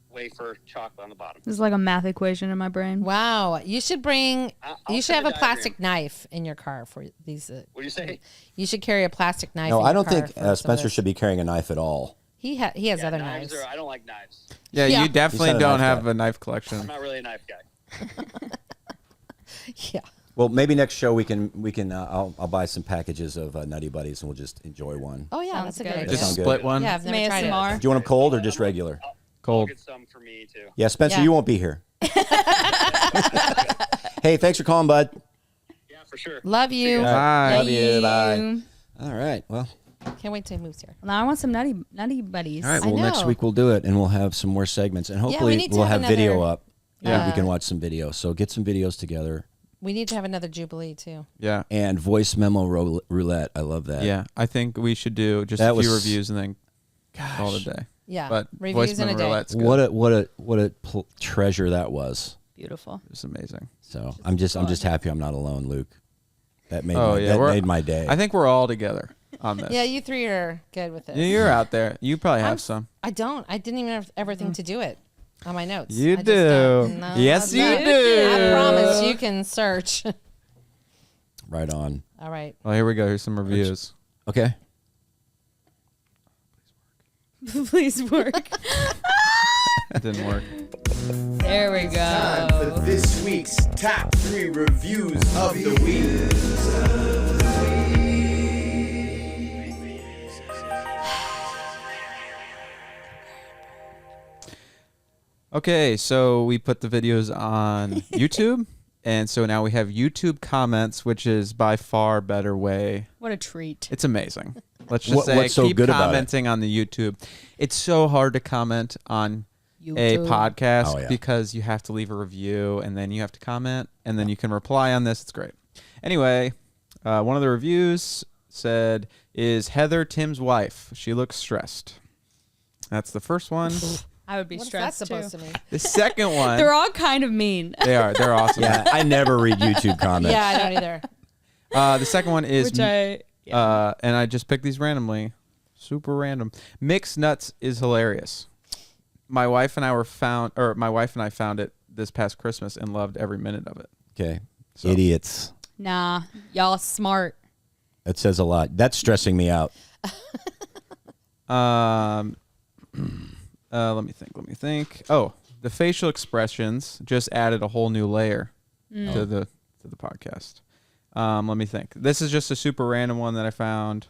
wafer, chocolate on the bottom. This is like a math equation in my brain. Wow, you should bring. You should have a diagram. plastic knife in your car for these. What do you say? You should carry a plastic knife. No, in your I don't car think for some of Spencer this. should be carrying a knife at all. He has other knives. I don't like knives. Yeah, Yeah. you definitely You said a don't knife have guy. a knife collection. I'm not really a knife guy. Yeah. Well, maybe next show we can I'll buy some packages of Nutty Buddies and we'll just enjoy one. Oh yeah, Sounds that's a good. good idea. That Just sounds split good. one. Yeah, I've never tried it. ASMR. Do you want them cold or just regular? I'll Cold. get some for me too. Yeah, Spencer, Yeah. you won't be here. Hey, thanks for calling, bud. Yeah, for sure. Love you. Bye. Love you. Bye. All right. Well, Can't wait till he moves here. Now I want some nutty buddies. all right. I Well, next know. we'll do it, and we'll have some more segments, and we hopefully need to we'll have have video another- up. Yeah. We can watch some videos. So get some videos together. We need to have another Jubilee too. Yeah. And voice memo roulette. I love that. Yeah. I think we should do just That a few was- reviews and then call it a day. Yeah. But Reviews voice in a memo day. roulette's good. What a treasure that was. Beautiful. It's amazing. So I'm just happy I'm not alone, Luke. That made we're- made my day. I think we're all together on this. Yeah, you three are good with this. Yeah, you're out there. You probably have some. I don't. I didn't even ever think to do it on my notes. You I just do. don't. No, Yes, no. you do. I promise you can search. Right on. All right. Well, here we go. Here's some reviews. Okay. Please work. It didn't work. There we Time go. for this week's top 3 reviews of the week. Okay, so we put the videos on YouTube, and so now we have YouTube comments, which is by far a better way. What a treat. It's amazing. Let's just say what's so keep good about it? commenting on the YouTube. It's so hard to comment on a YouTube. podcast Oh, yeah. because you have to leave a review and then you have to comment and then you can reply on this. It's great. Anyway, one of the reviews said, "Is Heather Tim's wife? She looks stressed." That's the first one. I would be What's that stressed supposed too. to mean? The second one, They're all kind of mean. they are. They're awesome. Yeah, I never read YouTube comments. Yeah, I don't either. The second one is, Which I and I just picked these randomly, super random. Mixed nuts is hilarious. My wife and I found it this past Christmas and loved every minute of it. Okay. So- Idiots. nah, y'all smart. That says a lot. That's stressing me out. Let me think. Oh, the facial expressions just added a whole new layer to the podcast. Let me think. This is just a super random one that I found.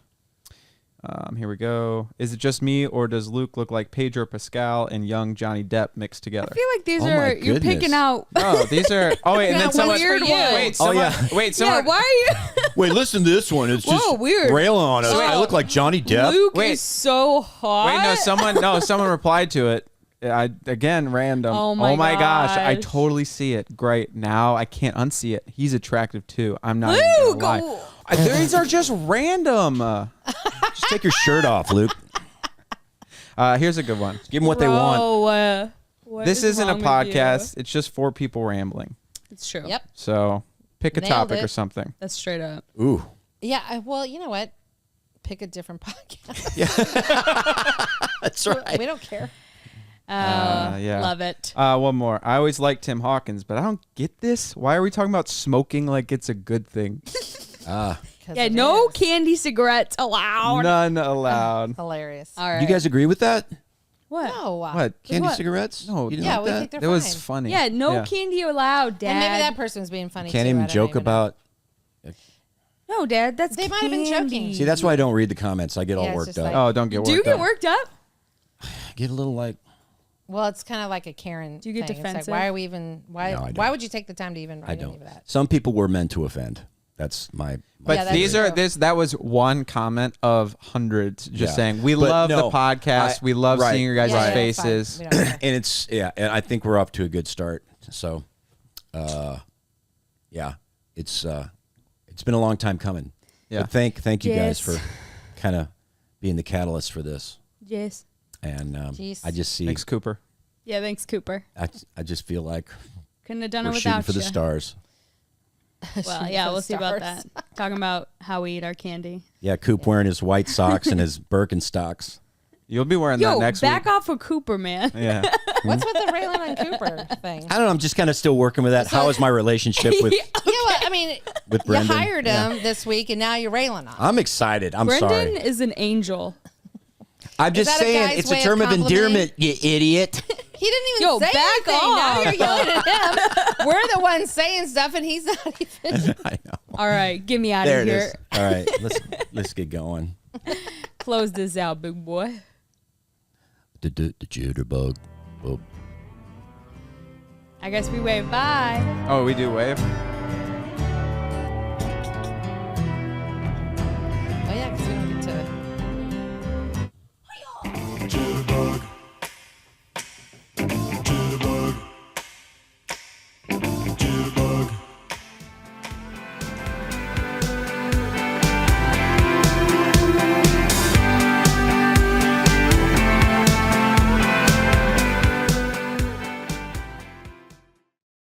Here we go. Is it just me, or does Luke look like Pedro Pascal and young Johnny Depp mixed together? I feel like these Oh my are you're goodness. picking out. Oh, these are. Oh wait, and then That someone. weird one. Wait, Oh, someone. yeah. Wait, Yeah, someone. why are you? Wait, listen to this one. It's Whoa, weird. railing on us. Oh. I look like Johnny Depp. Luke Wait. is so hot. Wait, no, someone replied to it. Again, random. Oh my gosh, I gosh. totally see it. Great. Now I can't unsee it. He's attractive too. I'm not even Luke, gonna lie. These are just random. Just take your shirt off, Luke. Here's a good one. Give them what they want. What This is isn't a wrong with you? podcast. It's just 4 people rambling. It's true. Yep. So pick a Nailed topic it. or something. That's straight up. Ooh. Yeah. Well, you know what? Pick a different podcast. That's right. We don't care. Yeah. Love it. One more. I always liked Tim Hawkins, but I don't get this. Why are we talking about smoking like it's a good thing? 'Cause Yeah, it no is. candy cigarettes allowed. None allowed. Hilarious. All right. Do you guys agree with that? What? No. What? Candy What? cigarettes? No. You didn't Yeah, like we that? think they're It was fine. funny. Yeah, no candy allowed, Dad. And maybe that person was being funny Can't too. even I don't joke know. about. No, Dad, that's They might have been candy. joking. See, that's why I don't read the comments. I get Yeah, all it's worked just up. like- Oh, don't get Do you worked get up. worked up? I get a little like. Well, it's kind of like a Karen. Do you get thing. It's defensive? like, why are we even? Why? No, I don't. Why would you take the time to even I write any don't. of that? Some people were meant to offend. That's my. But Yeah, that's these are true. that was one comment of hundreds just Yeah. saying we But love no, the podcast. We love right. seeing your guys' Yeah, yeah, it's fine. faces. We don't care. And it's and I think we're off to a good start. So, yeah, it's been a long time coming. Yeah. But thank you guys Yes. for kind of being the catalyst for this. Yes. And Jeez. I just see. Thanks, Cooper. Yeah, thanks, Cooper. I just feel like Couldn't have done we're it shooting without for the you. stars. Well, Shooting yeah, for the we'll see about stars. that. Talking about how we eat our candy. Yeah, Coop wearing his white socks and his Birkenstocks. You'll be wearing Yo, that next back week. off with Cooper, man. Yeah. What's with the railing on Cooper thing? I don't know. I'm just kind of still working with that. How is my relationship with? Yeah, well, I mean, With you Brendan? hired him this week, and now you're railing on him. I'm excited. I'm Brendan sorry. is an angel. I'm just that a saying guy's it's a way of term of complimenting? endearment, you idiot. He didn't even Yo, say back anything. Now off. you're yelling at him. We're the ones saying stuff, and he's not even. I know. All right, get me out There of it here. is. All right, let's get going. Close this out, big boy. The jitterbug. Oh. I guess we wave bye. Oh, we do wave.